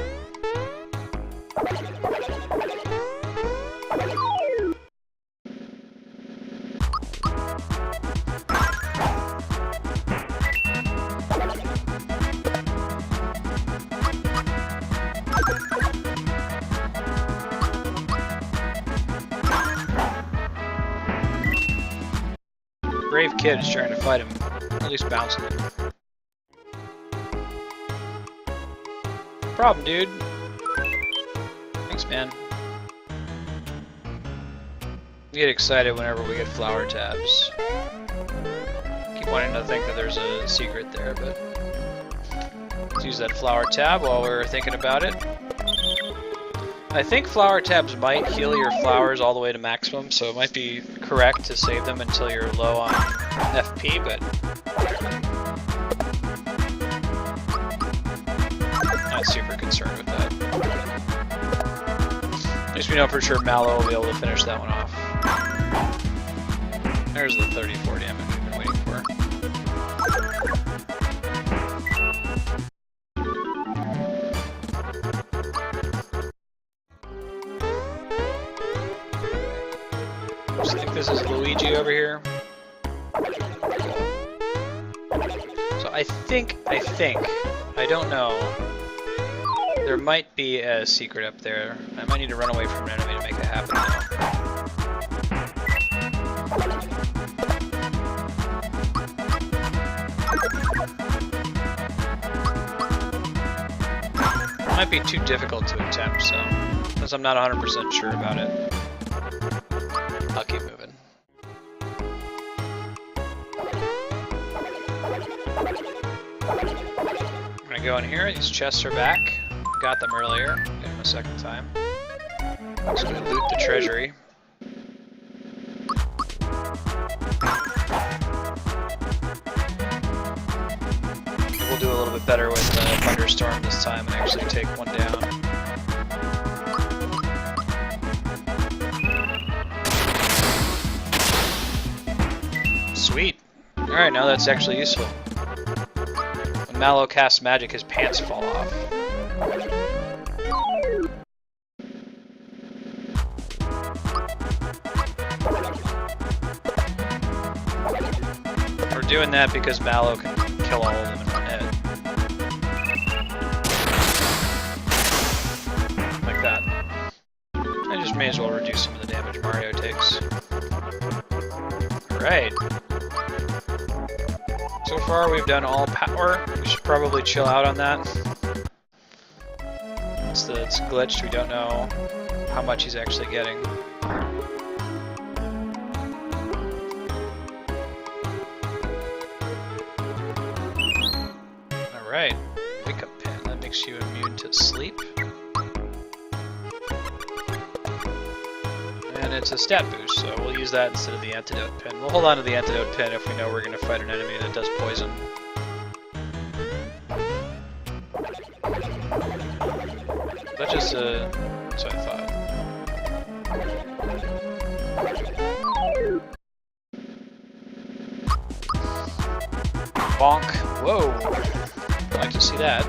Speaker 1: Brave kid is trying to fight him, at least bouncing him. Problem, dude. Thanks, man. We get excited whenever we get flower tabs. Keep wanting to think that there's a secret there, but let's use that flower tab while we're thinking about it. I think flower tabs might heal your flowers all the way to maximum, so it might be correct to save them until you're low on FP, but not super concerned with that. At least we know for sure Mallow will be able to finish that one off. There's the 34 damage we've been waiting for. I think this is Luigi over here. So I think, I don't know. There might be a secret up there. I might need to run away from an enemy to make it happen now. It might be too difficult to attempt, so since I'm not 100% sure about it, I'll keep moving. I'm gonna go in here, these chests are back. Got them earlier, get them a second time. Just gonna loot the treasury. We'll do a little bit better with the thunderstorm this time and actually take one down. Sweet. Alright, now that's actually useful. When Mallow casts magic, his pants fall off. We're doing that because Mallow can kill all of them in one hit. Like that. I just may as well reduce some of the damage Mario takes. Alright. So far we've done all power. We should probably chill out on that. It's glitched, we don't know how much he's actually getting. Alright, wake up pin. That makes you immune to sleep. And it's a stat boost, so we'll use that instead of the antidote pin. We'll hold on to the antidote pin if we know we're going to fight an enemy that does poison. That's just that's what I thought. Bonk. Whoa. I'd like to see that.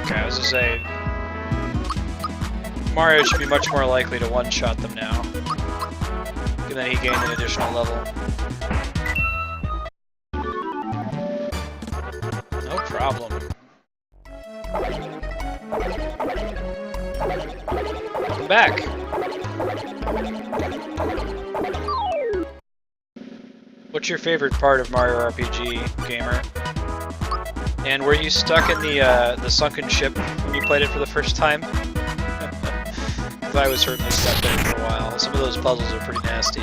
Speaker 1: Okay, I was gonna say Mario should be much more likely to one-shot them now, given that he gained an additional level. No problem. Welcome back. What's your favorite part of Mario RPG, gamer? And were you stuck in the sunken ship when you played it for the first time? Because I was certainly stuck there for a while. Some of those puzzles are pretty nasty.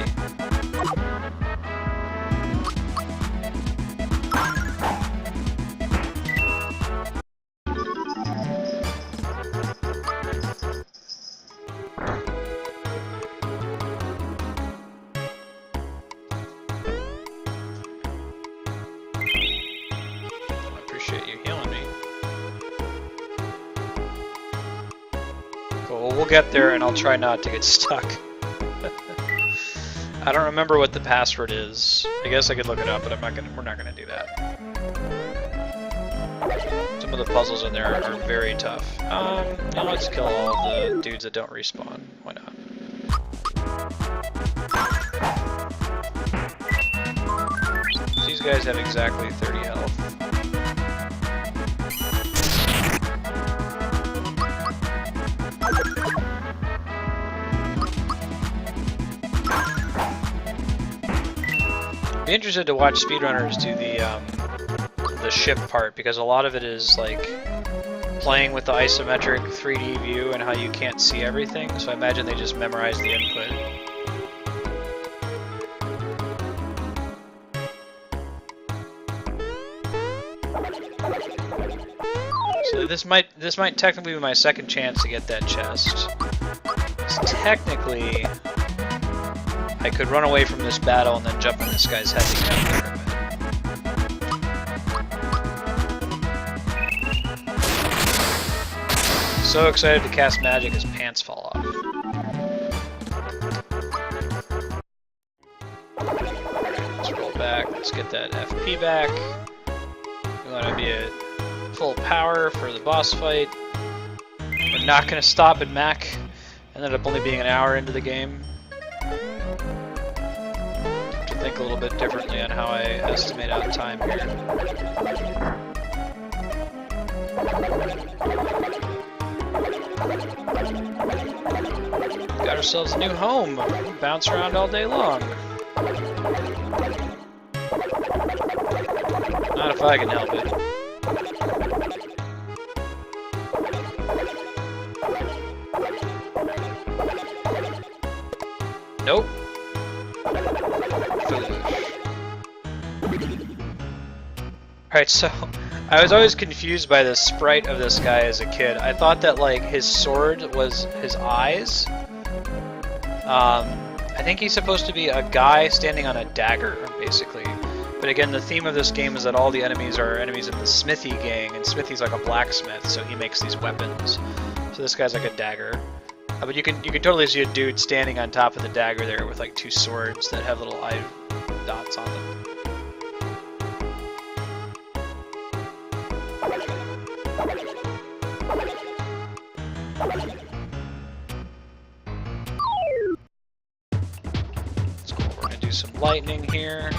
Speaker 1: We'll get there and I'll try not to get stuck. I don't remember what the password is. I guess I could look it up, but we're not gonna do that. Some of the puzzles in there are very tough. Now let's kill all the dudes that don't respawn. Why not? These guys have exactly 30 health. Be interested to watch speedrunners do the ship part, because a lot of it is like playing with the isometric 3D view and how you can't see everything, so I imagine they just memorize the input. So this might technically be my second chance to get that chest. So technically, I could run away from this battle and then jump on this guy's head to get out there. So excited to cast magic, his pants fall off. Let's roll back. Let's get that FP back. We want to be at full power for the boss fight. We're not going to stop at Mack. Ended up only being an hour into the game. Have to think a little bit differently on how I estimate out time here. Got ourselves a new home. Bounce around all day long. Not if I can help it. Nope. Alright, so I was always confused by the sprite of this guy as a kid. I thought that like his sword was his eyes. I think he's supposed to be a guy standing on a dagger, basically. But again, the theme of this game is that all the enemies are enemies of the Smithy gang, and Smithy's like a blacksmith, so he makes these weapons. So this guy's like a dagger. But you can totally see a dude standing on top of the dagger there with like two swords that have little eye dots on them. That's cool. We're gonna do some lightning here.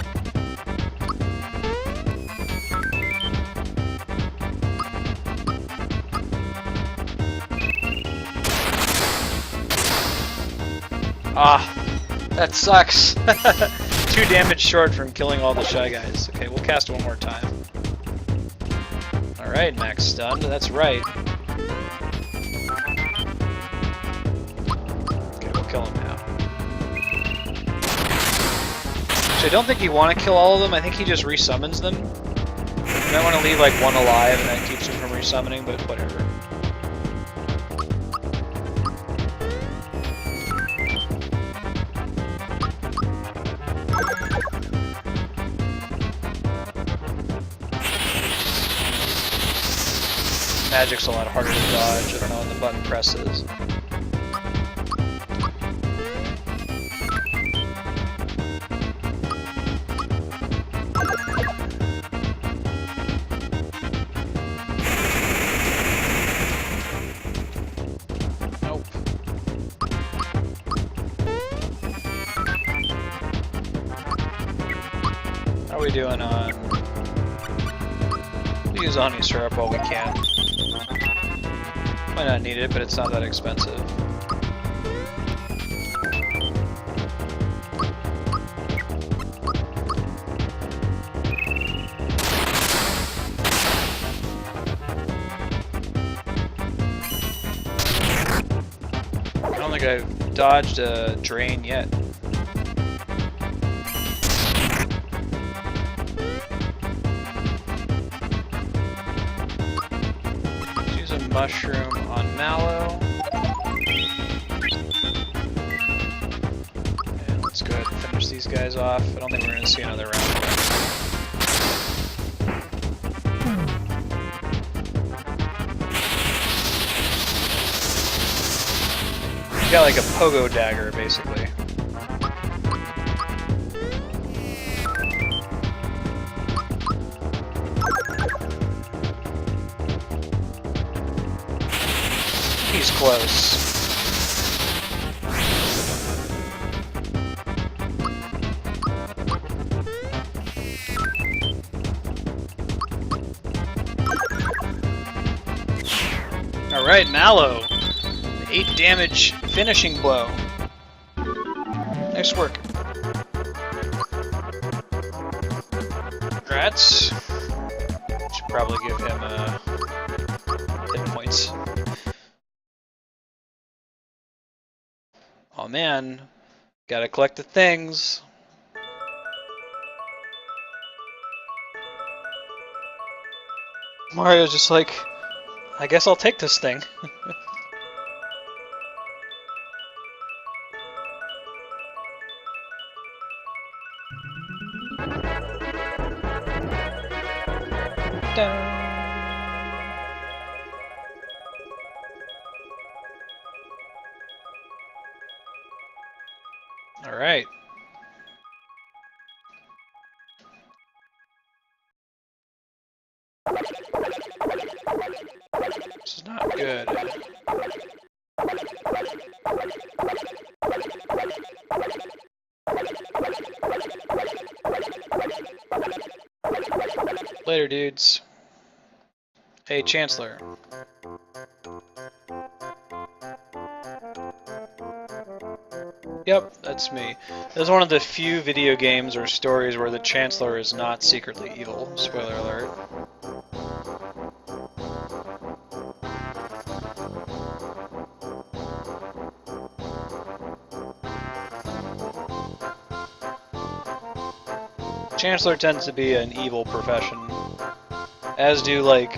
Speaker 1: Ah, that sucks. 2 damage short from killing all the Shy Guys. Okay, we'll cast one more time. Alright, Max stunned. That's right. Okay, we'll kill him now. Actually, I don't think you want to kill all of them. I think he just resummons them. You might want to leave like one alive and that keeps him from resummoning, but whatever. Magic's a lot harder to dodge. I don't know when the button presses. Nope. How are we doing on... We use honey syrup while we can. Might not need it, but it's not that expensive. I don't think I've dodged a drain yet. Use a mushroom on Mallow. And let's go ahead and finish these guys off. I don't think we're going to see another round. You got like a pogo dagger, basically. He's close. Alright, Mallow. 8 damage finishing blow. Nice work. Congrats. Should probably give him hit points. Oh man, gotta collect the things. Mario's just like, I guess I'll take this thing. All right. This is not good. Later, dudes. Hey, Chancellor. Yep, that's me. This is one of the few video games or stories where the Chancellor is not secretly evil. Spoiler alert. Chancellor tends to be an evil profession, as do like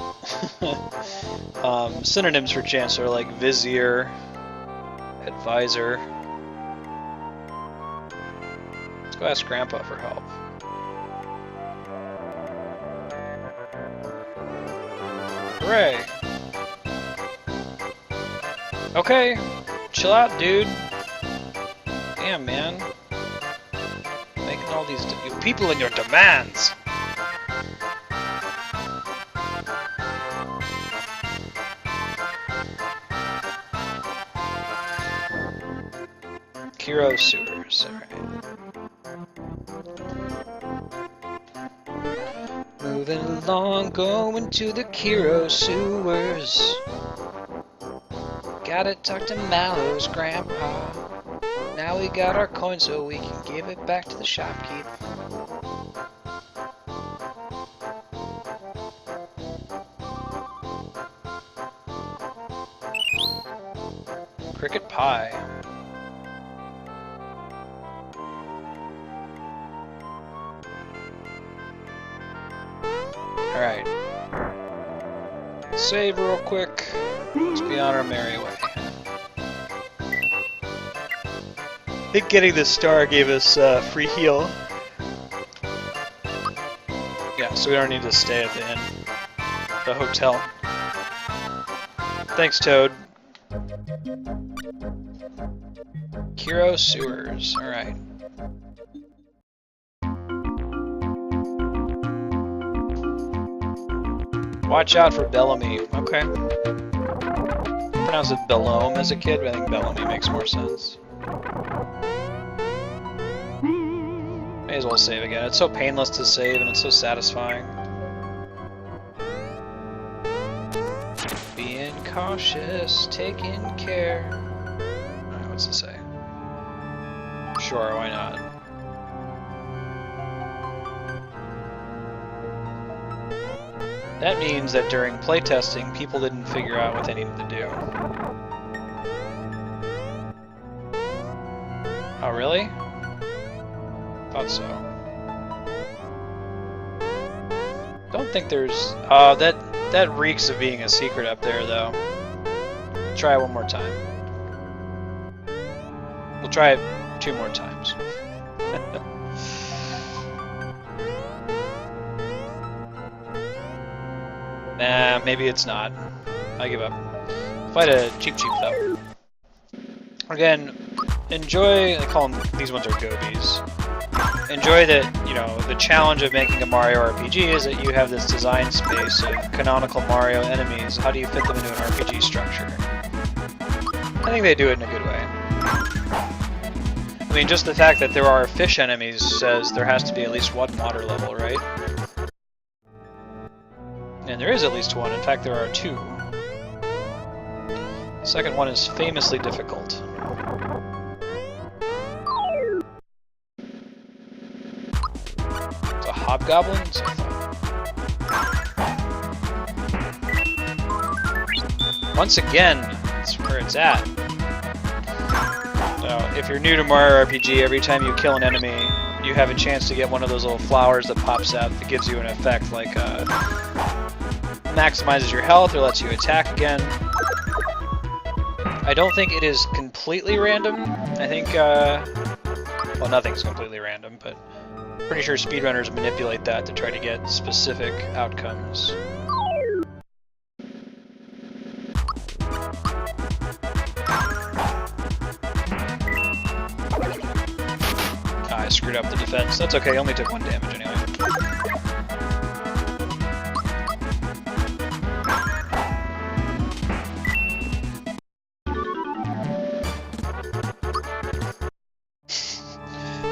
Speaker 1: synonyms for Chancellor like Vizier, Advisor. Let's go ask Grandpa for help. Hooray! Okay, chill out, dude. Damn, man. Making all these people and your demands. Kero sewers, alright. Moving along, going to the Kero sewers. Gotta talk to Mallow's grandpa. Now we got our coin so we can give it back to the shopkeep. Cricket pie. Alright. Save real quick. Let's be on our merry way. I think getting this star gave us free heal. Yeah, so we don't need to stay at the inn. The hotel. Thanks, Toad. Kero sewers. Alright. Watch out for Belome. Okay. I pronounced it Belome as a kid, but I think Belome makes more sense. May as well save again. It's so painless to save and it's so satisfying. Being cautious, taking care. Alright, what's it say? Sure, why not? That means that during playtesting, people didn't figure out what they needed to do. Oh, really? Thought so. Don't think there's... that reeks of being a secret up there, though. Try it one more time. We'll try it 2 more times. Nah, maybe it's not. I give up. Fight a Cheep Cheep, though. Again, enjoy... I call them... These ones are gobies. Enjoy that, you know, the challenge of making a Mario RPG is that you have this design space of canonical Mario enemies. How do you fit them into an RPG structure? I think they do it in a good way. I mean, just the fact that there are fish enemies says there has to be at least one water level, right? And there is at least one. In fact, there are 2. Second one is famously difficult. It's a hobgoblin? So once again, that's where it's at. So, if you're new to Mario RPG, every time you kill an enemy, you have a chance to get one of those little flowers that pops out that gives you an effect like maximizes your health or lets you attack again. I don't think it is completely random. I think, well, nothing's completely random, but pretty sure speedrunners manipulate that to try to get specific outcomes. I screwed up the defense. That's okay, I only took 1 damage anyway.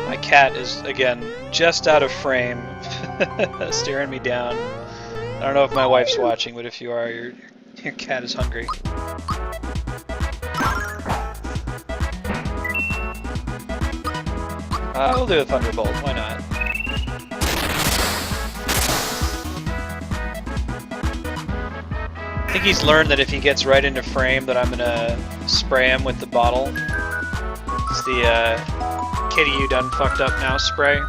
Speaker 1: My cat is, again, just out of frame, staring me down. I don't know if my wife's watching, but if you are, your cat is hungry. We'll do a Thunderbolt, why not? I think he's learned that if he gets right into frame that I'm gonna spray him with the bottle. It's the kitty you done fucked up now spray.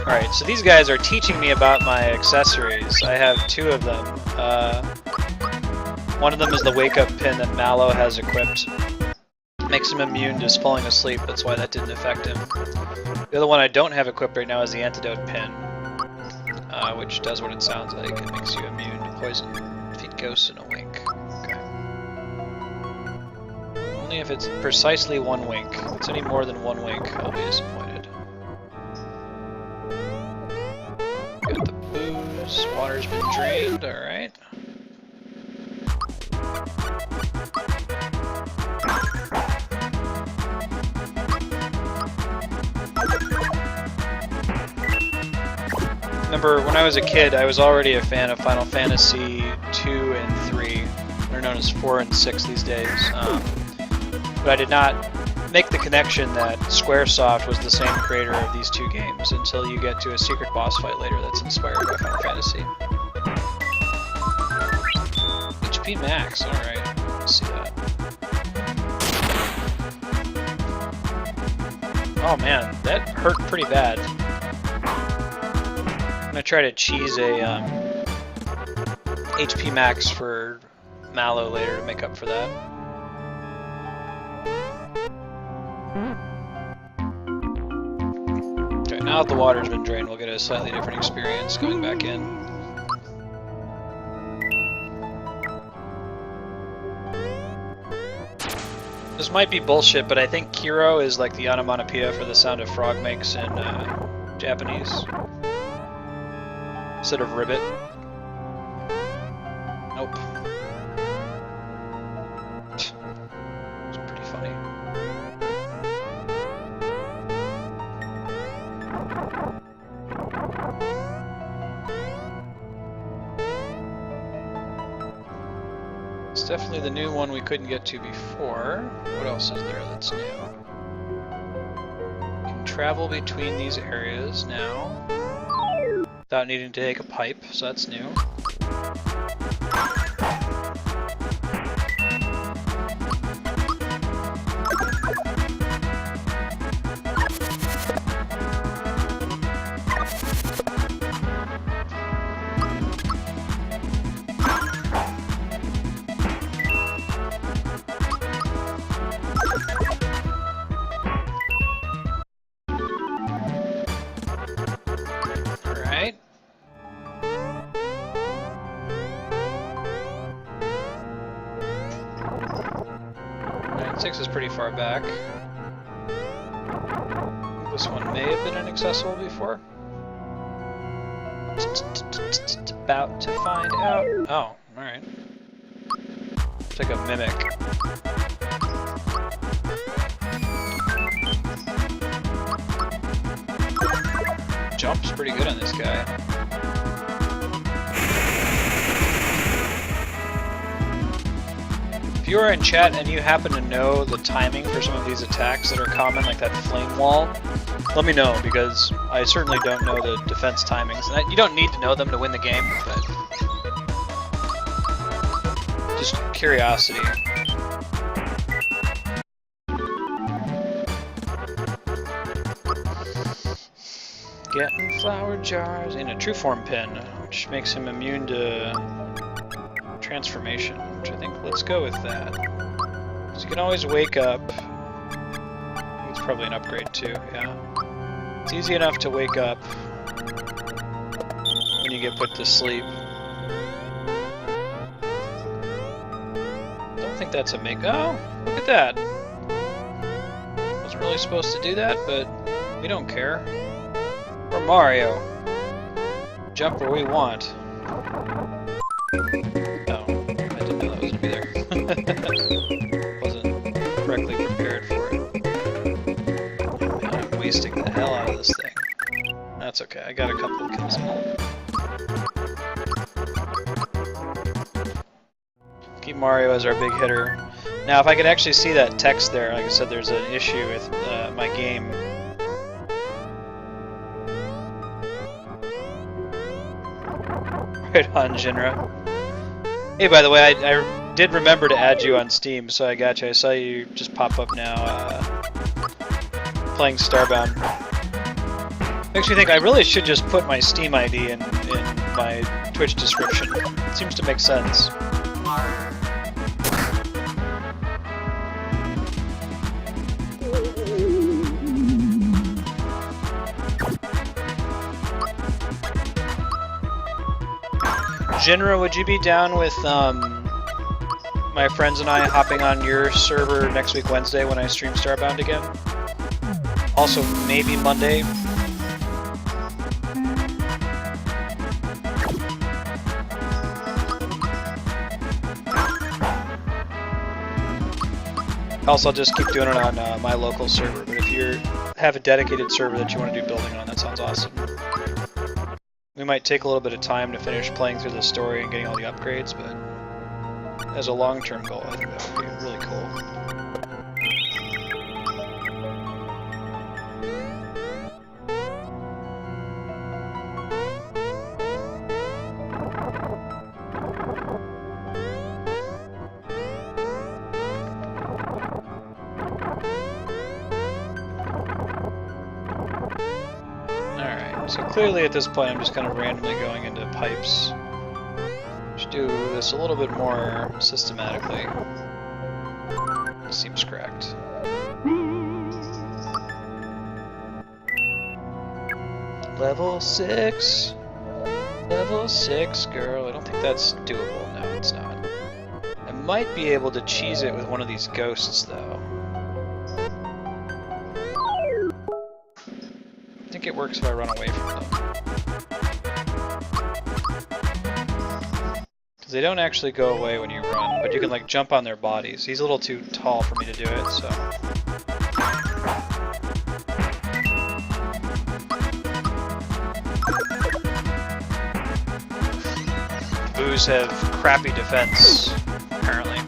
Speaker 1: Alright, so these guys are teaching me about my accessories. I have 2 of them. One of them is the wake-up pin that Mallow has equipped. Makes him immune to falling asleep, that's why that didn't affect him. The other one I don't have equipped right now is the antidote pin, which does what it sounds like. It makes you immune to poison, defeat ghosts in a wink. Okay. Only if it's precisely 1 wink. If it's any more than 1 wink, I'll be disappointed. Got the booze, water's been drained, alright. Remember, when I was a kid, I was already a fan of Final Fantasy 2 and 3. They're known as 4 and 6 these days. But I did not make the connection that Squaresoft was the same creator of these 2 games until you get to a secret boss fight later that's inspired by Final Fantasy. HP max, alright. Let's see that. Oh man, that hurt pretty bad. I'm gonna try to cheese a HP max for Mallow later to make up for that. Okay, now that the water's been drained, we'll get a slightly different experience going back in. This might be bullshit, but I think Kero is like the onomatopoeia for the sound a frog makes in Japanese. Instead of ribbit. Nope. It's pretty funny. It's definitely the new one we couldn't get to before. What else is there that's new? You can travel between these areas now without needing to take a pipe, so that's new. Alright. 9-6 is pretty far back. This one may have been inaccessible before. About to find out. Oh, alright. It's like a mimic. Jump's pretty good on this guy. If you are in chat and you happen to know the timing for some of these attacks that are common, like that flame wall, let me know, because I certainly don't know the defense timings. And you don't need to know them to win the game, but just curiosity. Getting flower jars in a true form pin, which makes him immune to transformation, which I think, let's go with that. So you can always wake up. It's probably an upgrade too, yeah. It's easy enough to wake up when you get put to sleep. Don't think that's a make. Oh, look at that. Wasn't really supposed to do that, but we don't care. We're Mario. Jump where we want. Wasn't correctly prepared for it. Man, I'm wasting the hell out of this thing. That's okay, I got a couple of kills in. Keep Mario as our big hitter. Now, if I could actually see that text there, like I said, there's an issue with my game. Right on, Jinra. Hey, by the way, I did remember to add you on Steam, so I got you. I saw you just pop up now, playing Starbound. Makes me think I really should just put my Steam ID in my Twitch description. It seems to make sense. Jinra, would you be down with my friends and I hopping on your server next week Wednesday when I stream Starbound again? Also, maybe Monday. Also, I'll just keep doing it on my local server, but if you have a dedicated server that you want to do building on, that sounds awesome. We might take a little bit of time to finish playing through the story and getting all the upgrades, but as a long-term goal, I think that would be really cool. So clearly at this point I'm just kind of randomly going into pipes. Should do this a little bit more systematically. Seems correct. Level 6. Level 6, girl. I don't think that's doable. No, it's not. I might be able to cheese it with one of these ghosts, though. I think it works if I run away from them. Because they don't actually go away when you run, but you can like jump on their bodies. He's a little too tall for me to do it, so... Boos have crappy defense, apparently.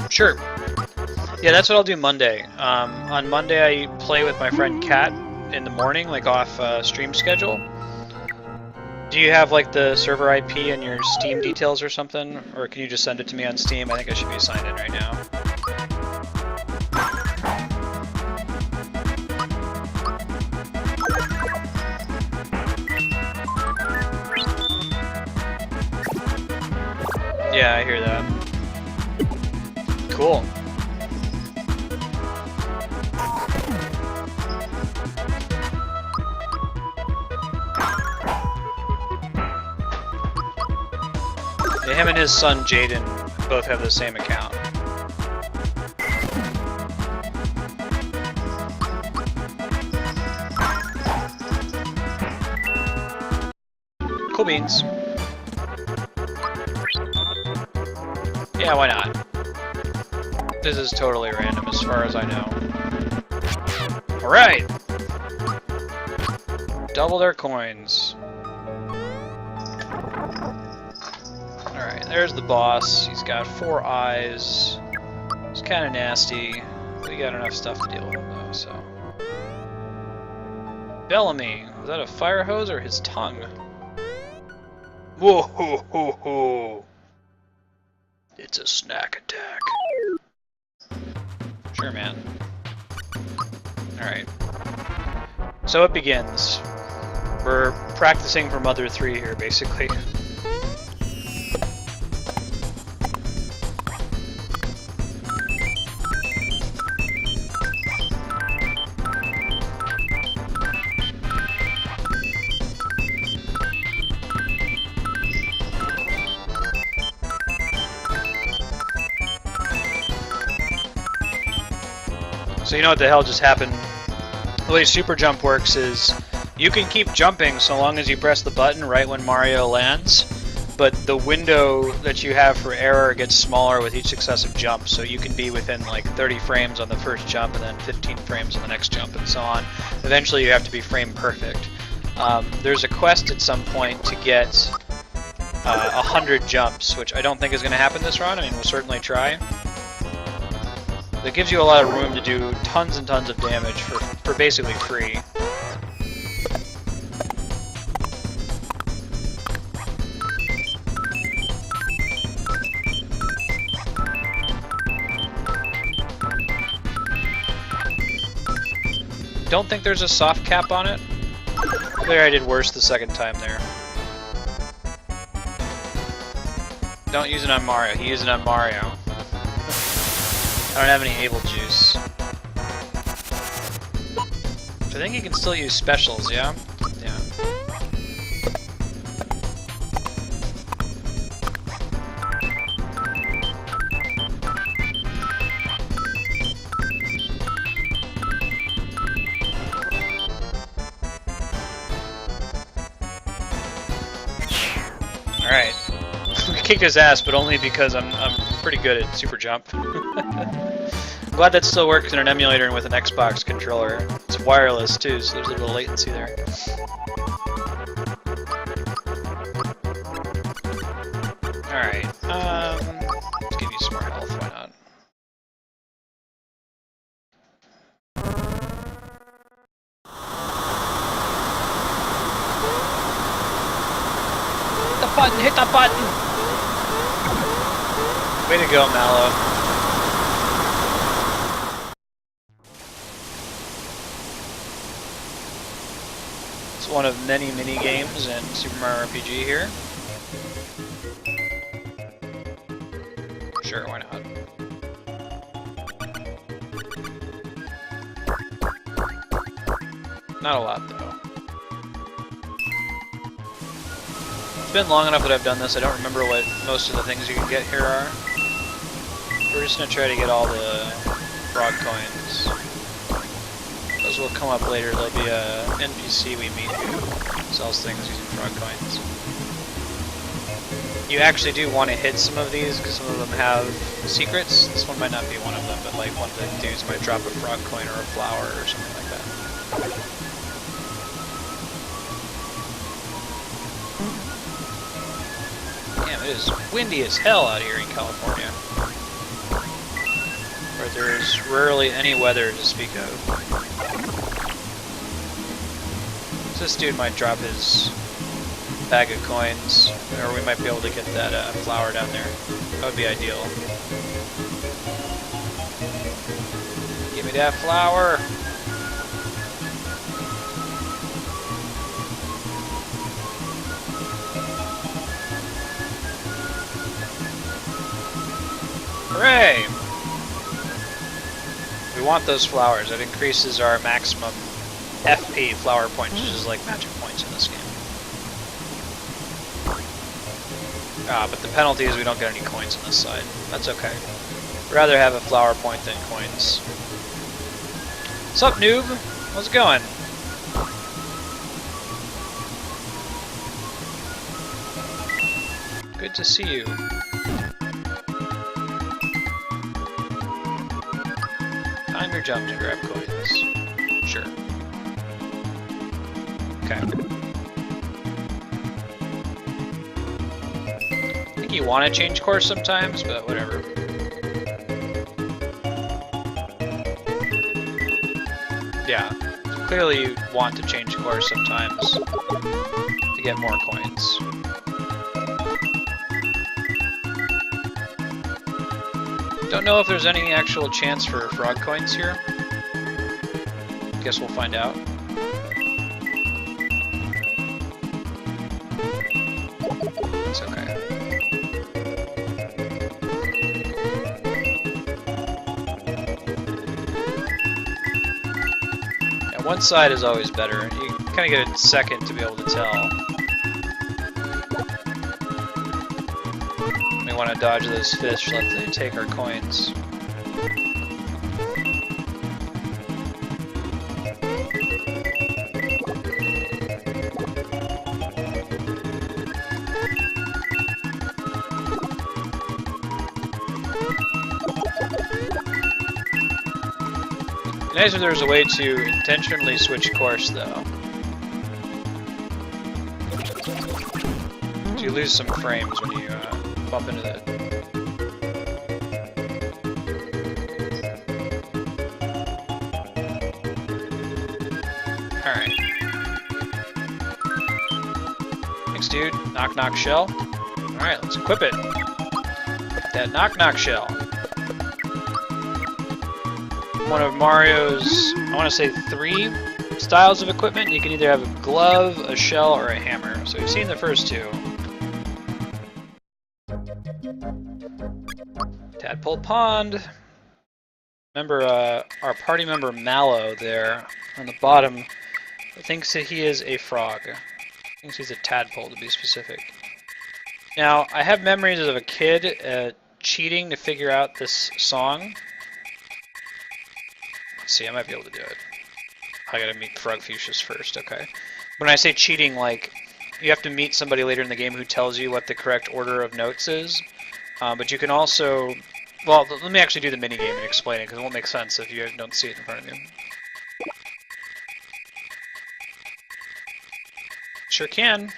Speaker 1: Sure. Yeah, that's what I'll do Monday. On Monday I play with my friend Kat in the morning, like off stream schedule. Do you have like the server IP and your Steam details or something? Or can you just send it to me on Steam? I think I should be signed in right now. Yeah, I hear that. Cool. Yeah, him and his son Jaden both have the same account. Cool beans. Yeah, why not? This is totally random as far as I know. Alright! Double their coins. Alright, there's the boss. He's got 4 eyes. He's kind of nasty. We got enough stuff to deal with him though, so. Belome. Was that a fire hose or his tongue? Whoa ho ho ho! It's a snack attack. Sure, man. Alright. So it begins. We're practicing for Mother 3 here, basically. So you know what the hell just happened? The way Super Jump works is you can keep jumping so long as you press the button right when Mario lands, but the window that you have for error gets smaller with each successive jump, so you can be within like 30 frames on the first jump and then 15 frames on the next jump and so on. Eventually you have to be frame perfect. There's a quest at some point to get 100 jumps, which I don't think is going to happen this run. I mean, we'll certainly try. That gives you a lot of room to do tons and tons of damage for basically free. Don't think there's a soft cap on it. There, I did worse the second time there. Don't use it on Mario. He used it on Mario. I don't have any able juice. I think you can still use specials, yeah? Yeah. Alright. We kicked his ass, but only because I'm pretty good at Super Jump. I'm glad that still works in an emulator and with an Xbox controller. It's wireless too, so there's a little latency there. Alright, let's give you some more health, why not? Hit the button! Way to go, Mallow. It's one of many mini-games in Super Mario RPG here. Sure, why not? Not a lot, though. It's been long enough that I've done this, I don't remember what most of the things you can get here are. We're just gonna try to get all the frog coins. Those will come up later. There'll be a NPC we meet who sells things using frog coins. You actually do want to hit some of these because some of them have secrets. This one might not be one of them, but like one of the dudes might drop a frog coin or a flower or something like that. Damn, it is windy as hell out here in California. Where there's rarely any weather to speak of. So this dude might drop his bag of coins, or we might be able to get that flower down there. That would be ideal. Give me that flower! Hooray! We want those flowers. That increases our maximum FP flower points, which is like magic points in this game. Ah, but the penalty is we don't get any coins on this side. That's okay. I'd rather have a flower point than coins. What's up, noob? How's it going? Good to see you. Time your jump to grab coins. Sure. Okay. I think you want to change course sometimes, but whatever. Yeah, clearly you want to change course sometimes to get more coins. Don't know if there's any actual chance for frog coins here. Guess we'll find out. It's okay. Yeah, one side is always better. You kind of get a second to be able to tell. We want to dodge those fish, let them take our coins. Nice if there's a way to intentionally switch course, though. So you lose some frames when you bump into that. Alright. Thanks, dude. Knock knock shell. Alright, let's equip it. That knock knock shell. One of Mario's, I want to say 3 styles of equipment. You can either have a glove, a shell, or a hammer. So we've seen the first 2. Tadpole Pond. Remember our party member Mallow there on the bottom thinks that he is a frog. Thinks he's a tadpole to be specific. Now, I have memories of a kid cheating to figure out this song. See, I might be able to do it. I gotta meet Frogfucius first, okay. When I say cheating, like, you have to meet somebody later in the game who tells you what the correct order of notes is. But you can also... Well, let me actually do the minigame and explain it, because it won't make sense if you don't see it in front of you. Sure can.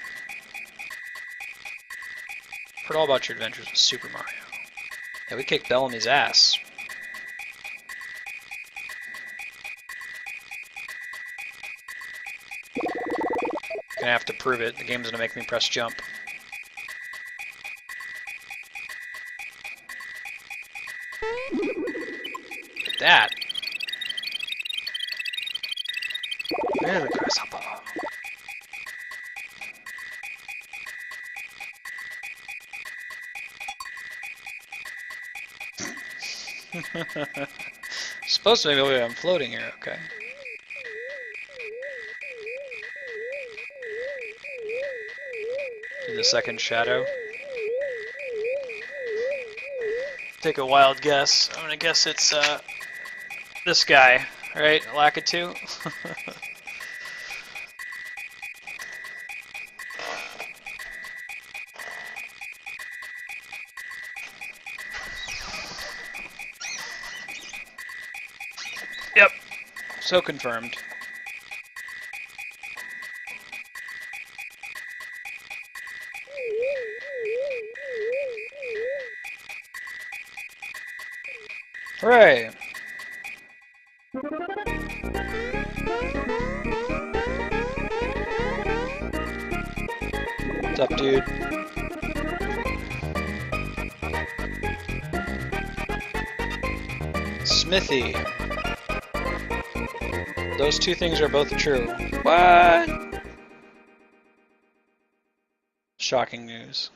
Speaker 1: Heard all about your adventures with Super Mario. Yeah, we kicked Belome's ass. Gonna have to prove it. The game's gonna make me press jump. Look at that. Really, grasshopper. Supposed to be I'm floating here, okay. Do the second shadow. Take a wild guess. I'm gonna guess it's this guy, right? Lakitu. Yep. So confirmed. Hooray! What's up, dude? Smithy. Those 2 things are both true. What? Shocking news.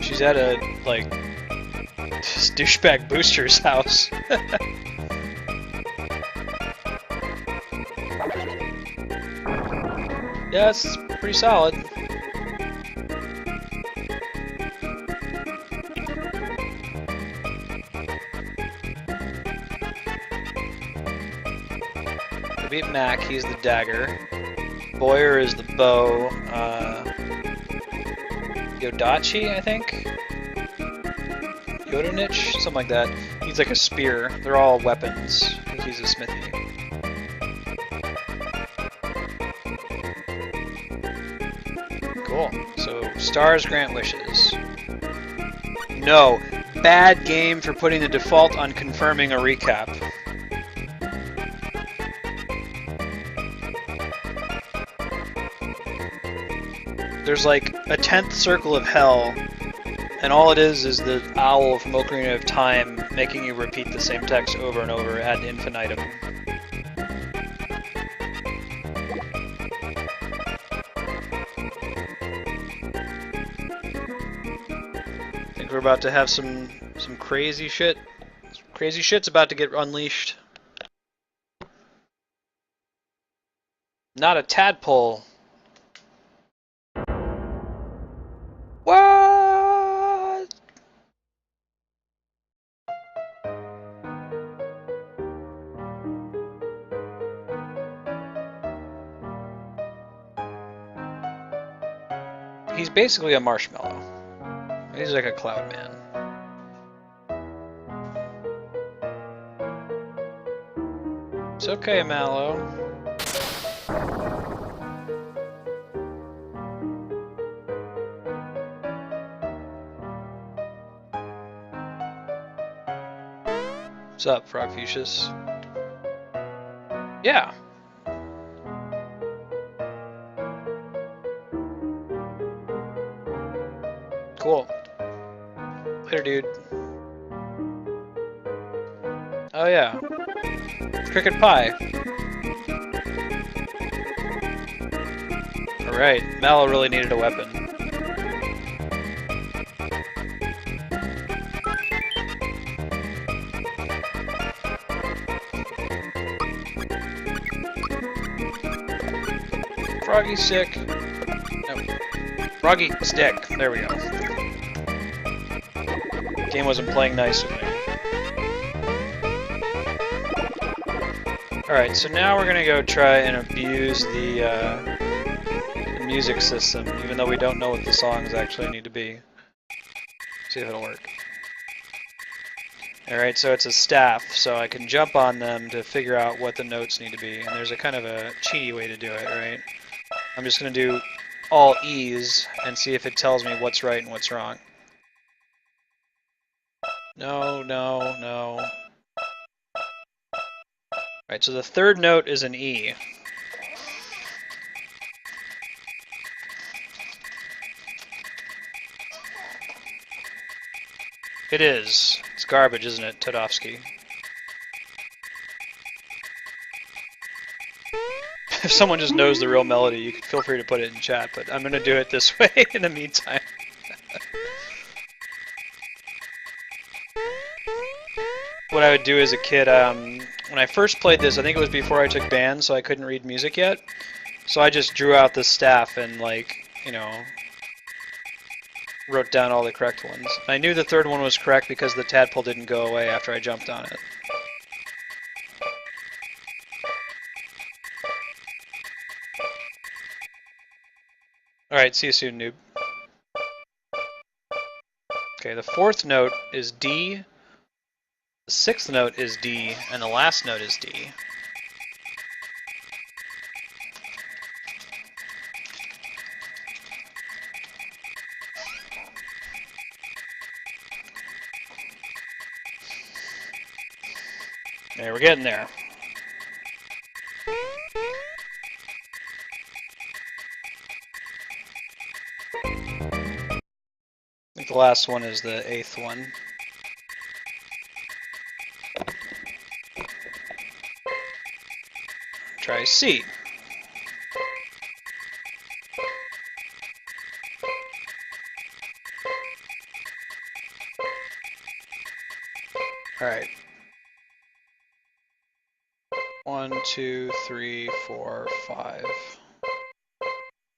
Speaker 1: She's at a, like, this douchebag booster's house. Yeah, it's pretty solid. I beat Mack, he's the dagger. Boyer is the bow. Yodachi, I think? Yoda niche? Something like that. He's like a spear. They're all weapons. He's a smithy. Cool. So, stars grant wishes. No. Bad game for putting the default on confirming a recap. There's like a 10th circle of hell, and all it is the owl from Ocarina of Time making you repeat the same text over and over ad infinitum. I think we're about to have some crazy shit. Crazy shit's about to get unleashed. Not a tadpole. What? He's basically a marshmallow. He's like a cloud man. It's okay, Mallow. What's up, Frogfucius? Yeah. Cool. Later, dude. Oh yeah. Cricket pie. Alright, Mallow really needed a weapon. Froggy sick. No. Froggy stick. There we go. Game wasn't playing nice with me. Alright, so now we're gonna go try and abuse the music system, even though we don't know what the songs actually need to be. See if it'll work. Alright, so it's a staff, so I can jump on them to figure out what the notes need to be, and there's a kind of a cheaty way to do it, right? I'm just gonna do all E's and see if it tells me what's right and what's wrong. No, no, no. Alright, so the third note is an E. It is. It's garbage, isn't it, Todovsky? If someone just knows the real melody, you can feel free to put it in chat, but I'm gonna do it this way in the meantime. What I would do as a kid, when I first played this, I think it was before I took band, so I couldn't read music yet. So I just drew out the staff and, like, you know, wrote down all the correct ones. I knew the third one was correct because the tadpole didn't go away after I jumped on it. Alright, see you soon, noob. Okay, the fourth note is D. The sixth note is D, and the last note is D. Okay, we're getting there. I think the last one is the eighth one. Try C. Alright. 1, 2, 3, 4, 5.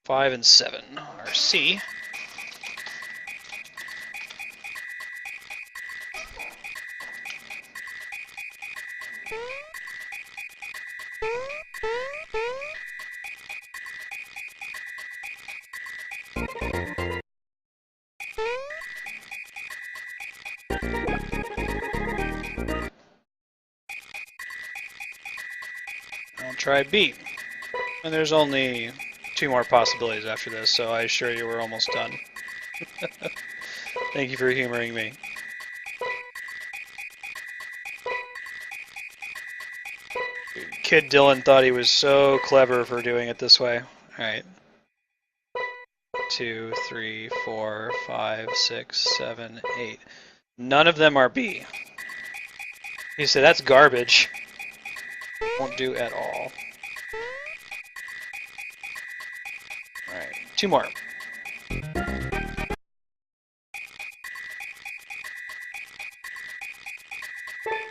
Speaker 1: 5 and 7 are C. try B. And there's only 2 more possibilities after this, so I assure you we're almost done. Thank you for humoring me. Kid Dylan thought he was so clever for doing it this way. Alright. 2, 3, 4, 5, 6, 7, 8. None of them are B. He said, that's garbage. Won't do at all. Alright, 2 more.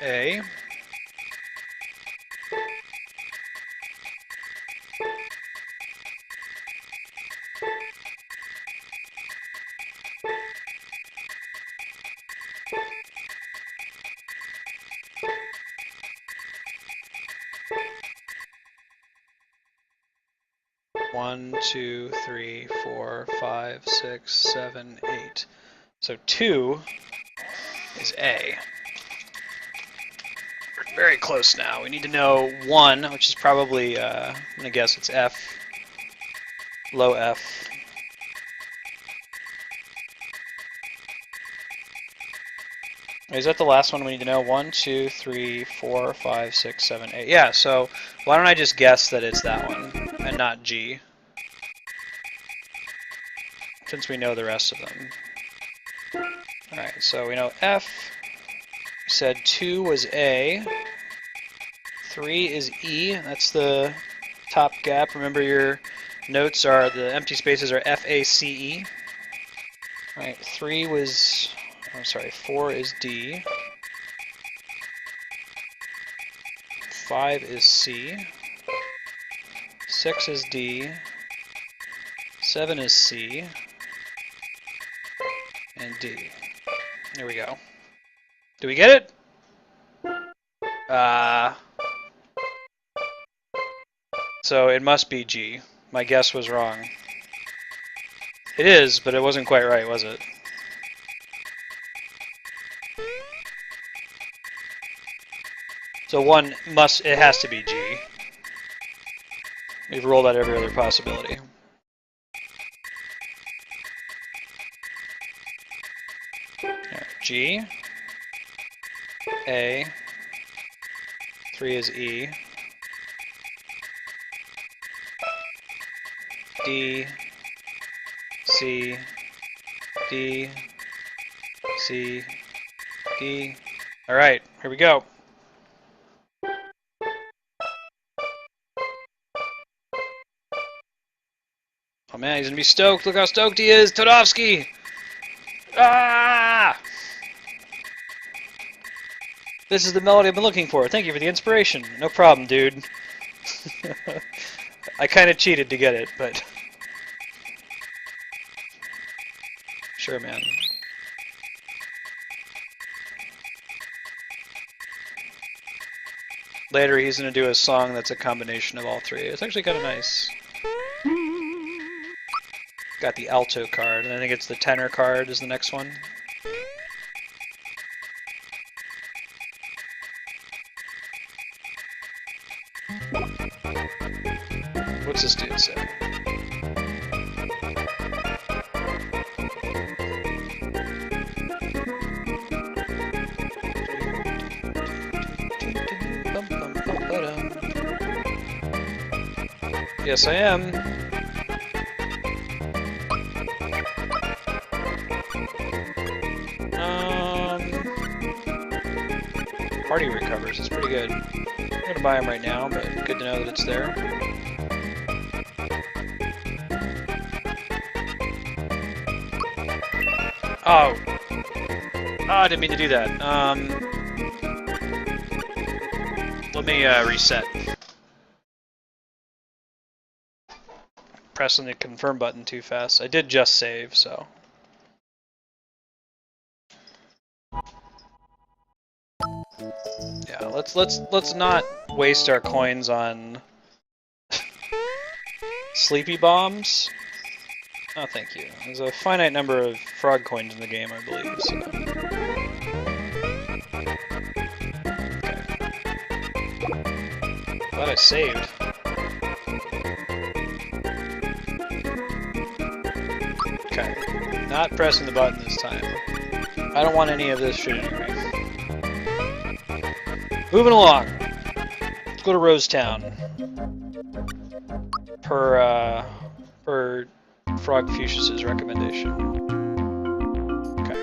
Speaker 1: A. One, 2, 3, 4, 5, 6, 7, 8. So 2 is A. We're very close now. We need to know 1, which is probably, I'm gonna guess it's F. Low F. Is that the last one we need to know? 1, 2, 3, 4, 5, 6, 7, 8. Yeah, so why don't I just guess that it's that one and not G? Since we know the rest of them. Alright, so we know F. We said 2 was A. 3 is E. That's the top gap. Remember your notes are, the empty spaces are F-A-C-E. Alright, 3 was... I'm sorry, 4 is D. 5 is C. 6 is D. 7 is C. And D. There we go. Do we get it? So it must be G. My guess was wrong. It is, but it wasn't quite right, was it? So it has to be G. We've rolled out every other possibility. Right, G, A, 3 is E, D, C, D, C, D. All right, here we go. Oh man, he's gonna be stoked. Look how stoked he is, Todovsky! Ah! This is the melody I've been looking for. Thank you for the inspiration. No problem, dude. I kind of cheated to get it, but... Sure, man. Later, he's gonna do a song that's a combination of all 3. It's actually kind of nice. Got the alto card, and I think it's the tenor card is the next one. What's this dude say? Yes, I am. Party recovers. It's pretty good. I'm gonna buy them right now, but good to know that it's there. Oh! Oh, I didn't mean to do that. Let me reset. Pressing the confirm button too fast. I did just save, so. Yeah, let's not waste our coins on sleepy bombs. Oh, thank you. There's a finite number of frog coins in the game, I believe. So. Okay. Glad I saved. Not pressing the button this time. I don't want any of this shit anyway. Moving along. Let's go to Rosetown. Per Frogfucius' recommendation. Okay.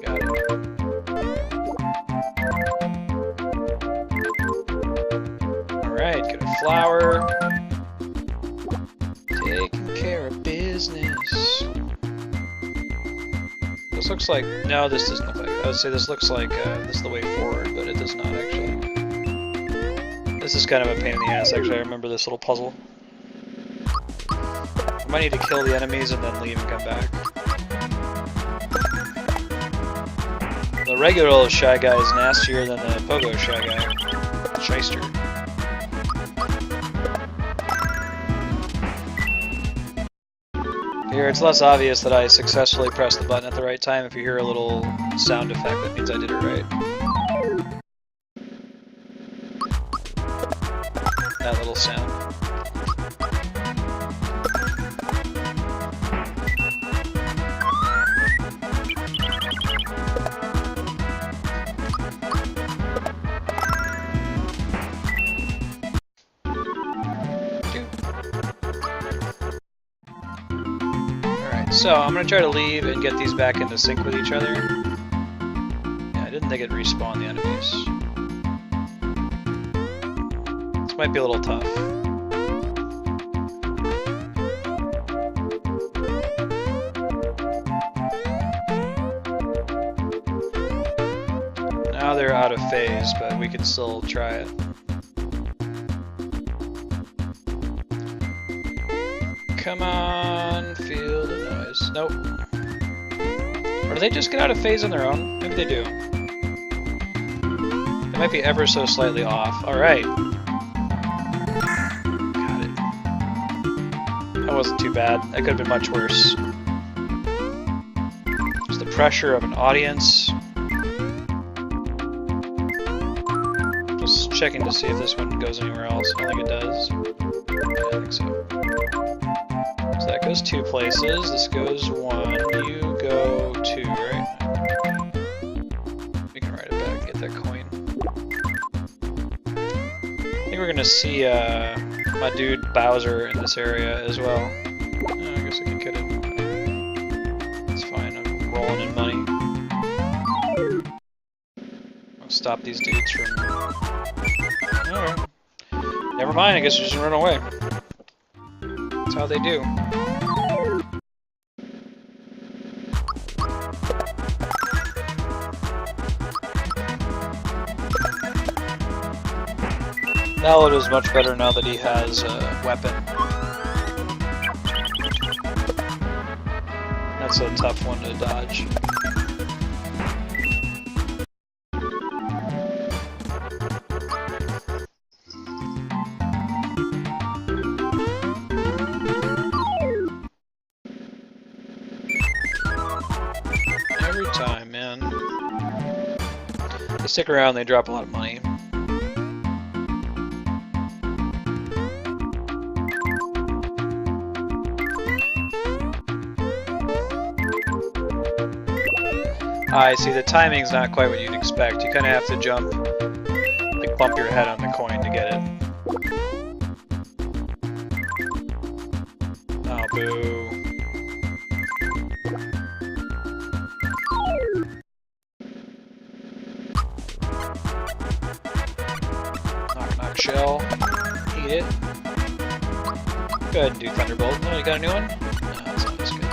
Speaker 1: Got it. Alright, get a flower. Taking care of business. This looks like... No, this doesn't look like... I would say this looks like this is the way forward, but it does not actually. This is kind of a pain in the ass, actually. I remember this little puzzle. I might need to kill the enemies and then leave and come back. The regular Shy Guy is nastier than the Pogo Shy Guy. Shyster. Here, it's less obvious that I successfully pressed the button at the right time. If you hear a little sound effect, that means I did it right. That little sound. So, I'm gonna try to leave and get these back into sync with each other. Yeah, I didn't think it'd respawn the enemies. This might be a little tough. Now they're out of phase, but we can still try it. Come on, feel the noise. Nope. Or do they just get out of phase on their own? Maybe they do. They might be ever so slightly off. Alright. Got it. That wasn't too bad. That could have been much worse. Just the pressure of an audience. Just checking to see if this one goes anywhere else. I don't think it does. Yeah, I think so. So that goes 2 places, this goes 1, you go 2, right? We can write it back and get that coin. I think we're gonna see my dude Bowser in this area as well. Oh, I guess I can get it. It's fine, I'm rolling in money. I'll stop these dudes from... Alright. Never mind, I guess we're just gonna run away. That's how they do. Mallow is much better now that he has a weapon. That's a tough one to dodge. Every time, man. They stick around, they drop a lot of money. I see, the timing's not quite what you'd expect. You kind of have to jump, like bump your head on the coin to get it. Oh, boo. Knock, knock, shell. Eat it. Go ahead and do Thunderbolt. Oh, you got a new one? No, that's not as good.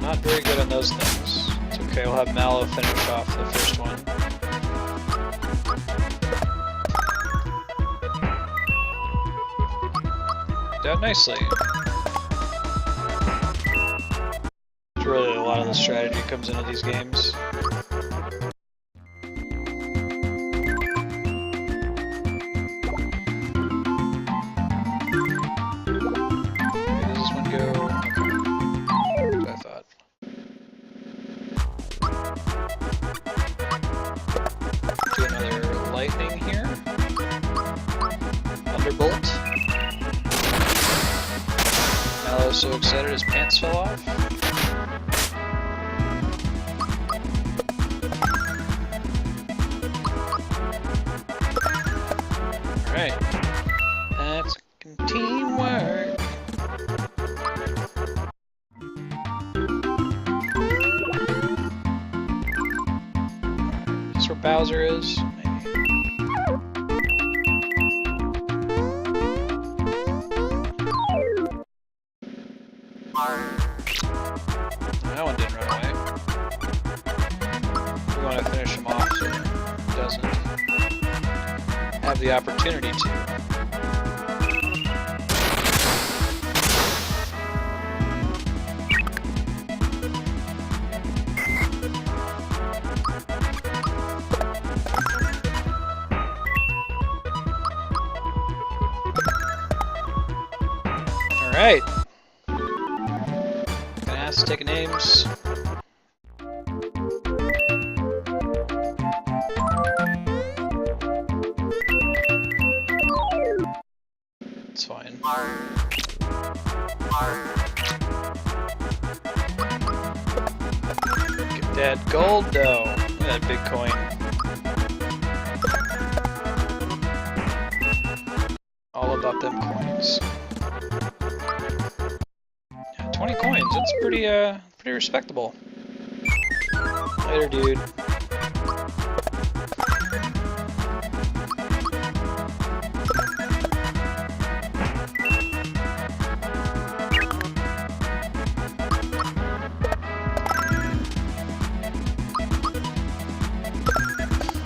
Speaker 1: Not very good on those things. It's okay, we'll have Mallow finish off the first one. Did nicely. It's really a lot of the strategy comes into these games. Okay, does this one go? Okay. That's what I thought. Do another lightning here. so excited his pants fell off. Alright. That's teamwork. Is this where Bowser is? That one didn't run away. We want to finish him off so he doesn't have the opportunity to. Alright. Gonna ask to take names. It's fine. Get that gold though. Look at that big coin. All about them coins. 20 coins, that's pretty respectable. Later, dude.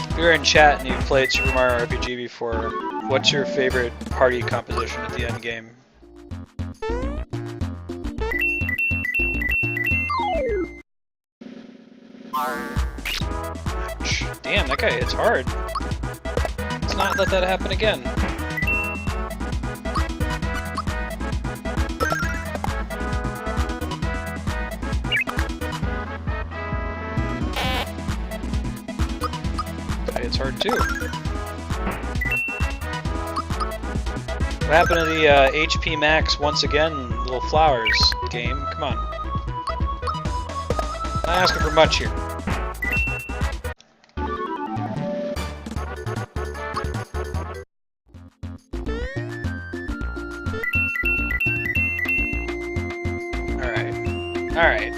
Speaker 1: If you're in chat and you've played Super Mario RPG before, what's your favorite party composition at the end game? Damn, that guy hits hard. Let's not let that happen again. That guy hits hard too. What happened to the HP max once again, little flowers game? Come on. Not asking for much here. Alright.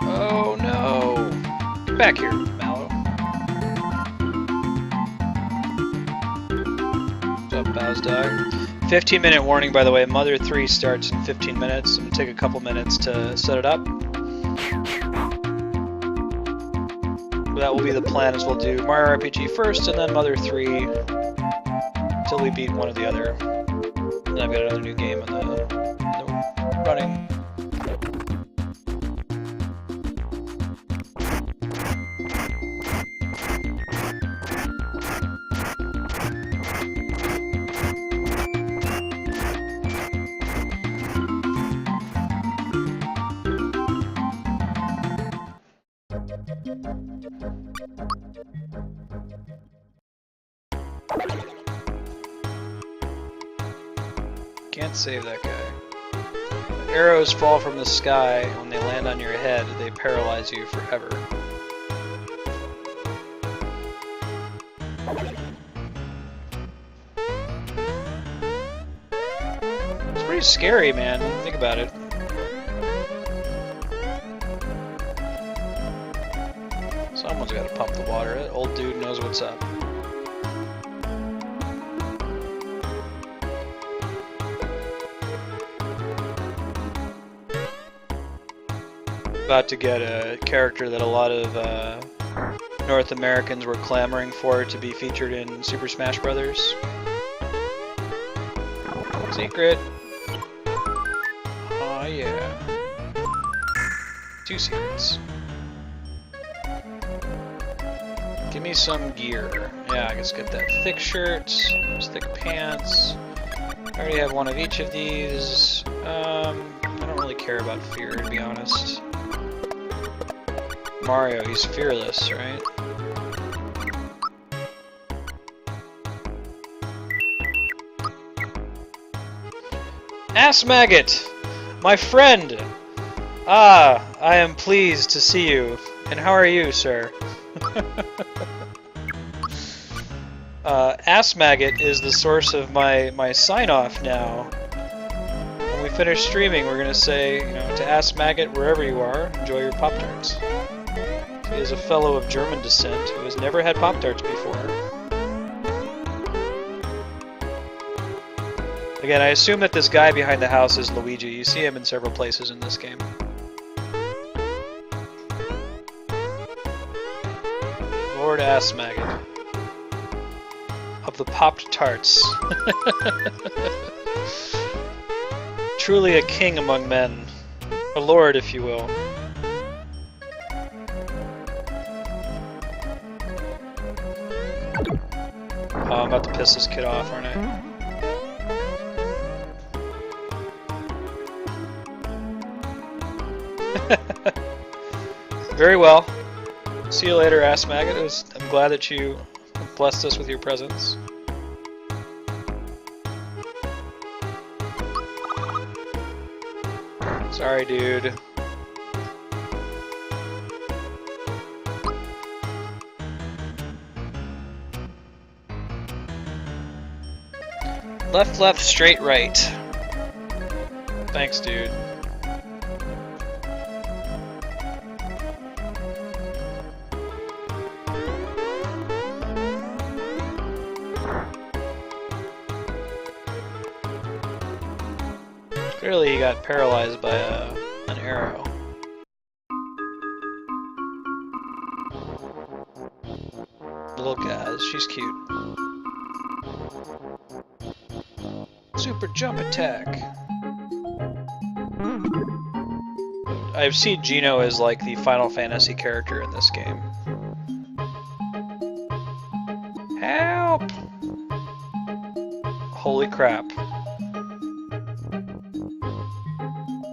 Speaker 1: Oh no! Get back here, Mallow. What's up, Bow's dog? 15-minute warning, by the way. Mother 3 starts in 15 minutes. I'm gonna take a couple minutes to set it up. That will be the plan, as we'll do Mario RPG first, and then Mother 3 until we beat one or the other. And I've got another new game in the running. Can't save that guy. Arrows fall from the sky. When they land on your head, they paralyze you forever. It's pretty scary, man. Think about it. Someone's got to pump the water. That old dude knows what's up. About to get a character that a lot of North Americans were clamoring for to be featured in Super Smash Brothers. Secret. Oh yeah. 2 secrets. Give me some gear. Yeah, I guess get that thick shirt, those thick pants. I already have one of each of these. I don't really care about fear, to be honest. Mario, he's fearless, right? Ass Maggot! My friend! Ah, I am pleased to see you. And how are you, sir? Ass Maggot is the source of my sign-off now. When we finish streaming, we're gonna say, you know, to Ass Maggot, wherever you are, enjoy your Pop-Tarts. He is a fellow of German descent who has never had Pop-Tarts before. Again, I assume that this guy behind the house is Luigi. You see him in several places in this game. Lord Ass Maggot. Of the Popped Tarts. Truly a king among men. A lord, if you will. Oh, I'm about to piss this kid off, aren't I? Very well. See you later, Ass Maggot. I'm glad that you blessed us with your presence. Sorry, dude. Left, left, straight, right. Thanks, dude. Clearly he got paralyzed by an arrow. Little Gaz, she's cute. Super jump attack. I see Gino as like the Final Fantasy character in this game. Help! Holy crap.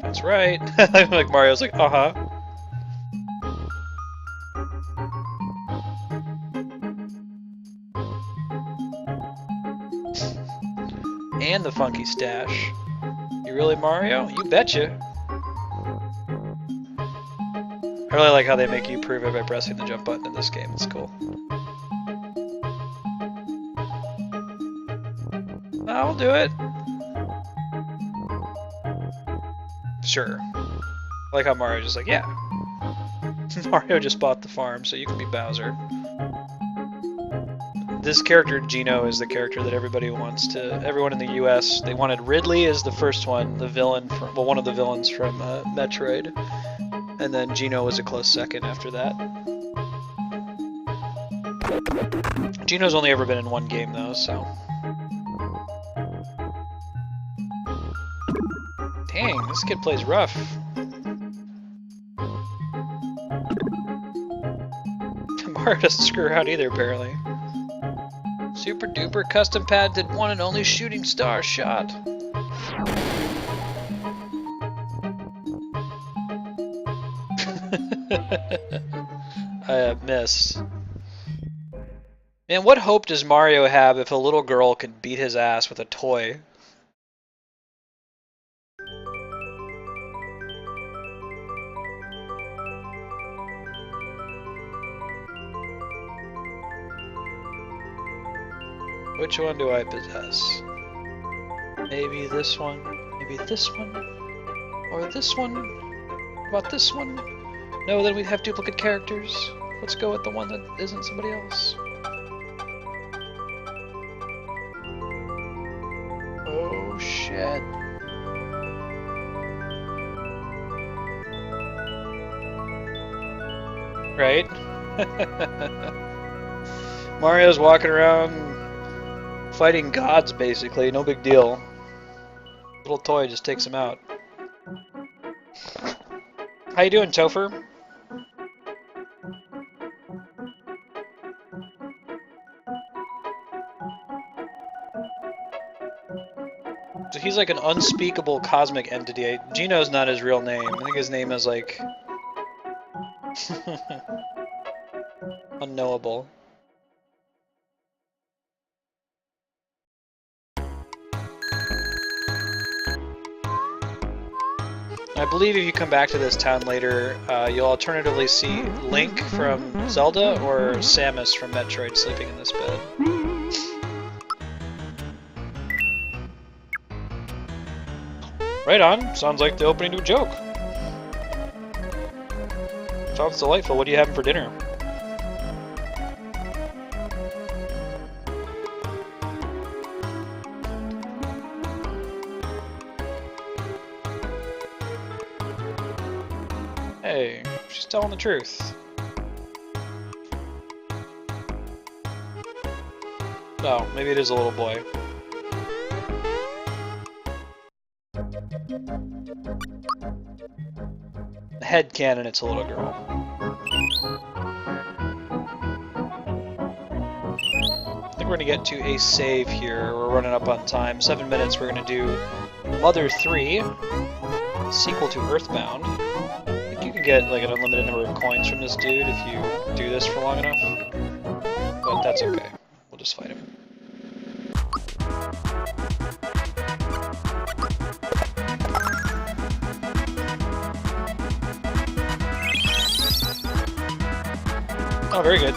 Speaker 1: That's right. Like Mario's like, uh-huh. And the funky stash. You really Mario? You betcha. I really like how they make you prove it by pressing the jump button in this game. It's cool. I'll do it. Sure. I like how Mario's just like, yeah. Mario just bought the farm, so you can be Bowser. This character, Gino, is the character that everybody wants to... Everyone in the US, they wanted Ridley as the first one, the villain from... Well, one of the villains from Metroid. And then Gino was a close second after that. Gino's only ever been in one game, though, so... Dang, this kid plays rough. Mario doesn't screw out either, apparently. Super duper custom patented one and only shooting star shot. I missed. Man, what hope does Mario have if a little girl can beat his ass with a toy? Which one do I possess? Maybe this one, maybe this one, or this one? How about this one? No, then we'd have duplicate characters. Let's go with the one that isn't somebody else. Oh shit. Right? Mario's walking around fighting gods, basically. No big deal. Little toy just takes him out. How you doing, Topher? So he's like an unspeakable cosmic entity. Gino's not his real name. I think his name is like... unknowable. I believe if you come back to this town later, you'll alternatively see Link from Zelda or Samus from Metroid sleeping in this bed. Right on. Sounds like the opening to a joke. Sounds delightful. What are you having for dinner? Hey, she's telling the truth. Oh, maybe it is a little boy. Headcanon, it's a little girl. I think we're gonna get to a save here. We're running up on time. 7 minutes. We're gonna do Mother 3, sequel to Earthbound. I think you can get like an unlimited number of coins from this dude if you do this for long enough. But that's okay. We'll just fight him. Oh, very good.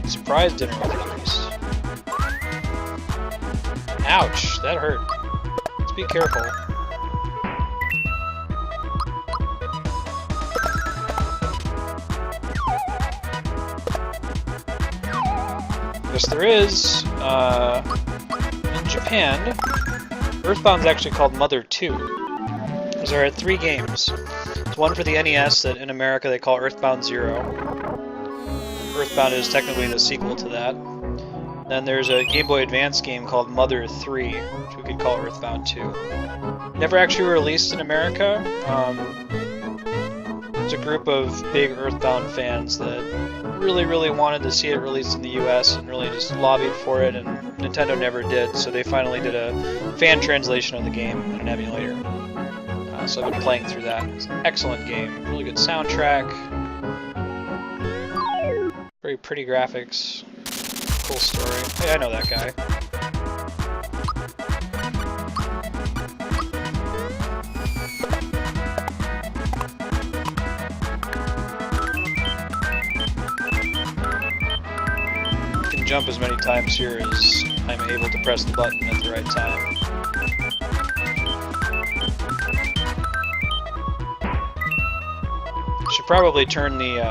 Speaker 1: Surprise dinner with the priest. Ouch, that hurt. Let's be careful. Yes, there is. In Japan, Earthbound's actually called Mother 2. There are 3 games. There's one for the NES that in America they call Earthbound 0. Earthbound is technically the sequel to that. Then there's a Game Boy Advance game called Mother 3, which we could call Earthbound 2. Never actually released in America. There's a group of big Earthbound fans that really wanted to see it released in the US and really just lobbied for it, and Nintendo never did, so they finally did a fan translation of the game in an emulator. So I've been playing through that. It's an excellent game. Really good soundtrack. Very pretty graphics. Cool story. Hey, I know that guy. You can jump as many times here as I'm able to press the button at the right time. Should probably turn the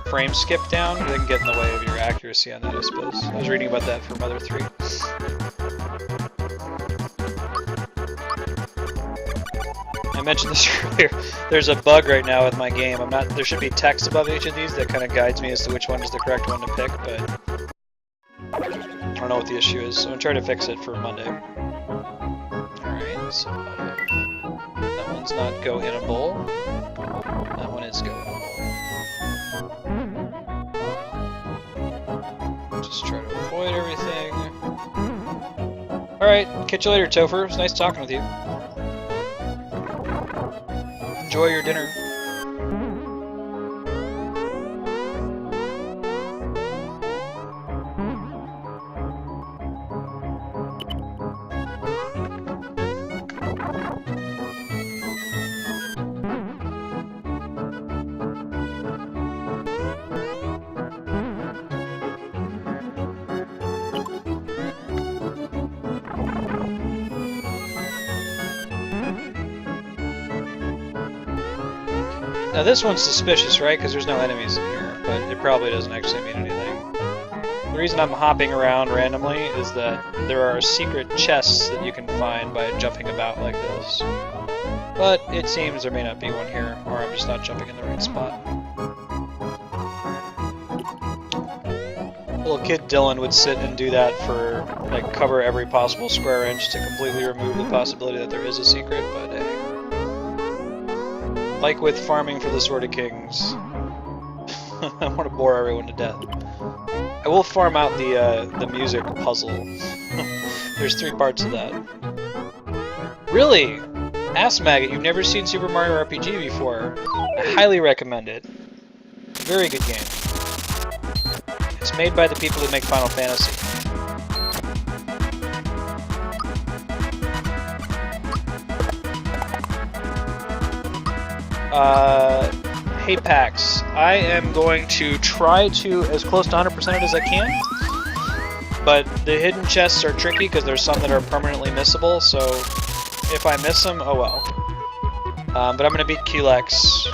Speaker 1: frame skip down, because it can get in the way of your accuracy on that, I suppose. I was reading about that for Mother 3. I mentioned this earlier. There's a bug right now with my game. There should be text above each of these that kind of guides me as to which one is the correct one to pick, but I don't know what the issue is, so I'm trying to fix it for Monday. Alright, so that one's not go in a bowl. That one is going. Just try to avoid everything. Alright, catch you later, Topher. It's nice talking with you. Enjoy your dinner. Now this one's suspicious, right? Because there's no enemies in here, but it probably doesn't actually mean anything. The reason I'm hopping around randomly is that there are secret chests that you can find by jumping about like this. But it seems there may not be one here, or I'm just not jumping in the right spot. Little kid Dylan would sit and do that for, like, cover every possible square inch to completely remove the possibility that there is a secret, but hey. Like with farming for the Sword of Kings, I want to bore everyone to death. I will farm out the music puzzle. There's 3 parts of that. Really? Ass Maggot, you've never seen Super Mario RPG before. I highly recommend it. Very good game. It's made by the people who make Final Fantasy. Hey Pax, I am going to try to as close to 100% it as I can, but the hidden chests are tricky because there's some that are permanently missable, so if I miss them, oh well. But I'm going to beat Culex.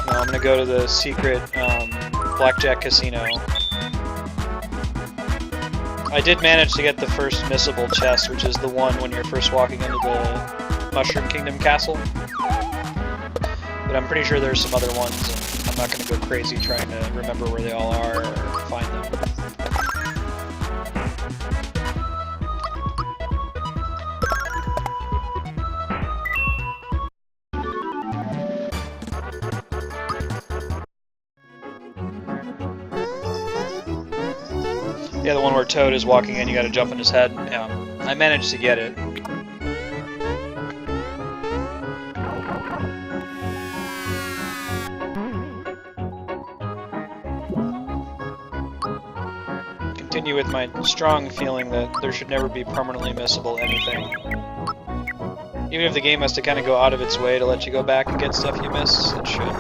Speaker 1: No, I'm going to go to the secret Blackjack Casino. I did manage to get the first missable chest, which is the one when you're first walking into the Mushroom Kingdom Castle. But I'm pretty sure there's some other ones, and I'm not going to go crazy trying to remember where they all are or find them. Yeah, the one where Toad is walking in, you gotta jump in his head. Yeah, I managed to get it. Continue with my strong feeling that there should never be permanently missable anything. Even if the game has to kind of go out of its way to let you go back and get stuff you miss, it should.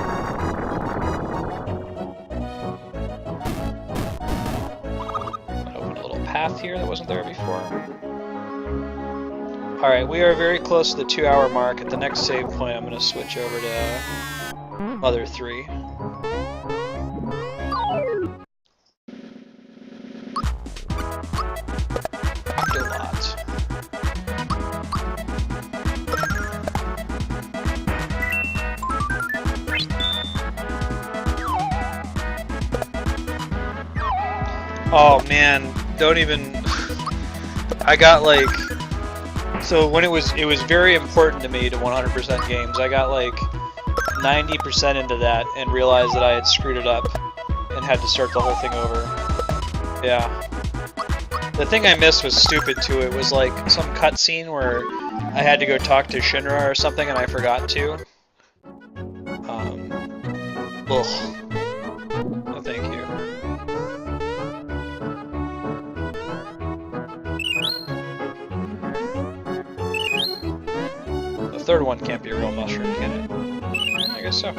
Speaker 1: Path here that wasn't there before. Alright, we are very close to the 2-hour mark. At the next save point, I'm going to switch over to Mother 3. Octolot. Oh man. Don't even. I got like. So when it was very important to me to 100% games. I got like 90% into that and realized that I had screwed it up and had to start the whole thing over. Yeah. The thing I missed was stupid too. It was like some cutscene where I had to go talk to Shinra or something and I forgot to. Ugh. No, thank you. The third one can't be a real mushroom, can it? I guess so.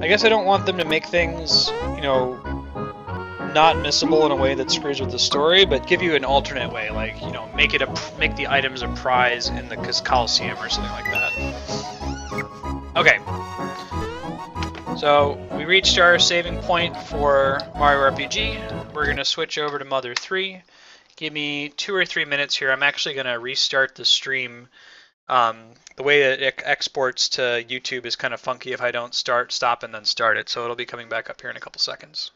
Speaker 1: I guess I don't want them to make things, you know, not missable in a way that screws with the story, but give you an alternate way, like, you know, make the items a prize in the Coliseum or something like that. Okay. So, we reached our saving point for Mario RPG. We're going to switch over to Mother 3. Give me 2 or 3 minutes here. I'm actually going to restart the stream. The way that it exports to YouTube is kind of funky if I don't stop, and then start it. So it'll be coming back up here in a couple seconds.